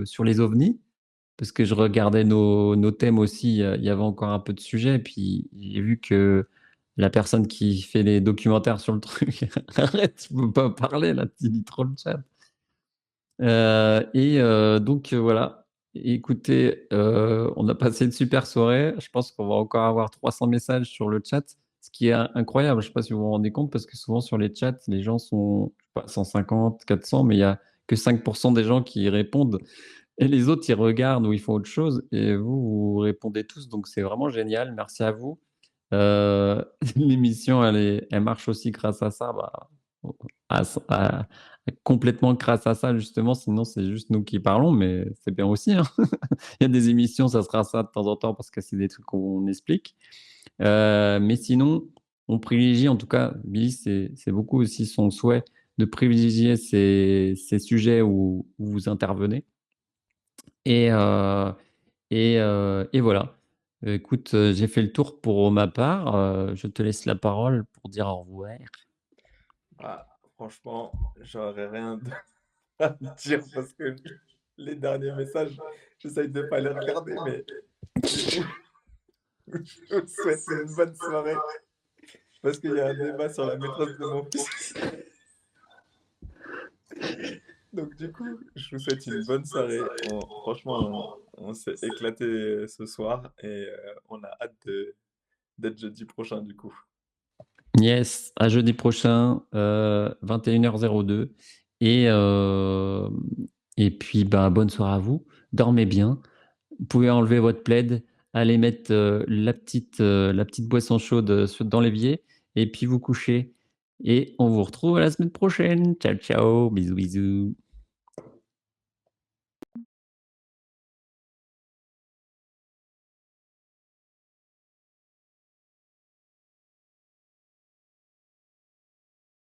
sur les ovnis. Parce que je regardais nos thèmes aussi, il y avait encore un peu de sujet, et puis j'ai vu que la personne qui fait les documentaires sur le truc, arrête, tu peux pas parler là, tu dis trop le chat. Donc voilà, écoutez, on a passé une super soirée, je pense qu'on va encore avoir 300 messages sur le chat, ce qui est incroyable, je ne sais pas si vous vous rendez compte, parce que souvent sur les chats, les gens sont, je sais pas, 150, 400, mais il y a que 5% des gens qui répondent. Et les autres, ils regardent ou ils font autre chose et vous répondez tous. Donc, c'est vraiment génial. Merci à vous. L'émission, elle marche aussi grâce à ça, bah, à, complètement grâce à ça, justement. Sinon, c'est juste nous qui parlons, mais c'est bien aussi, hein. Il y a des émissions, ça sera ça de temps en temps parce que c'est des trucs qu'on explique. Mais sinon, on privilégie, en tout cas, Billy, c'est beaucoup aussi son souhait de privilégier ces sujets où vous intervenez. Et, euh, et voilà. Écoute, j'ai fait le tour pour ma part. Je te laisse la parole pour dire au revoir. Ah, franchement, j'aurais rien à dire parce que les derniers messages, j'essaye de pas les regarder, mais du coup, je vous souhaite une bonne soirée parce qu'il y a un débat sur la maîtresse de mon fils. Donc du coup, je vous souhaite une bonne soirée. Franchement, on s'est éclaté ce soir et on a hâte d'être jeudi prochain du coup. Yes, à jeudi prochain, 21h02. Et, euh, et puis, bah, bonne soirée à vous. Dormez bien. Vous pouvez enlever votre plaid, aller mettre la petite boisson chaude dans l'évier, et puis vous coucher. Et on vous retrouve la semaine prochaine. Ciao, ciao. Bisous, bisous.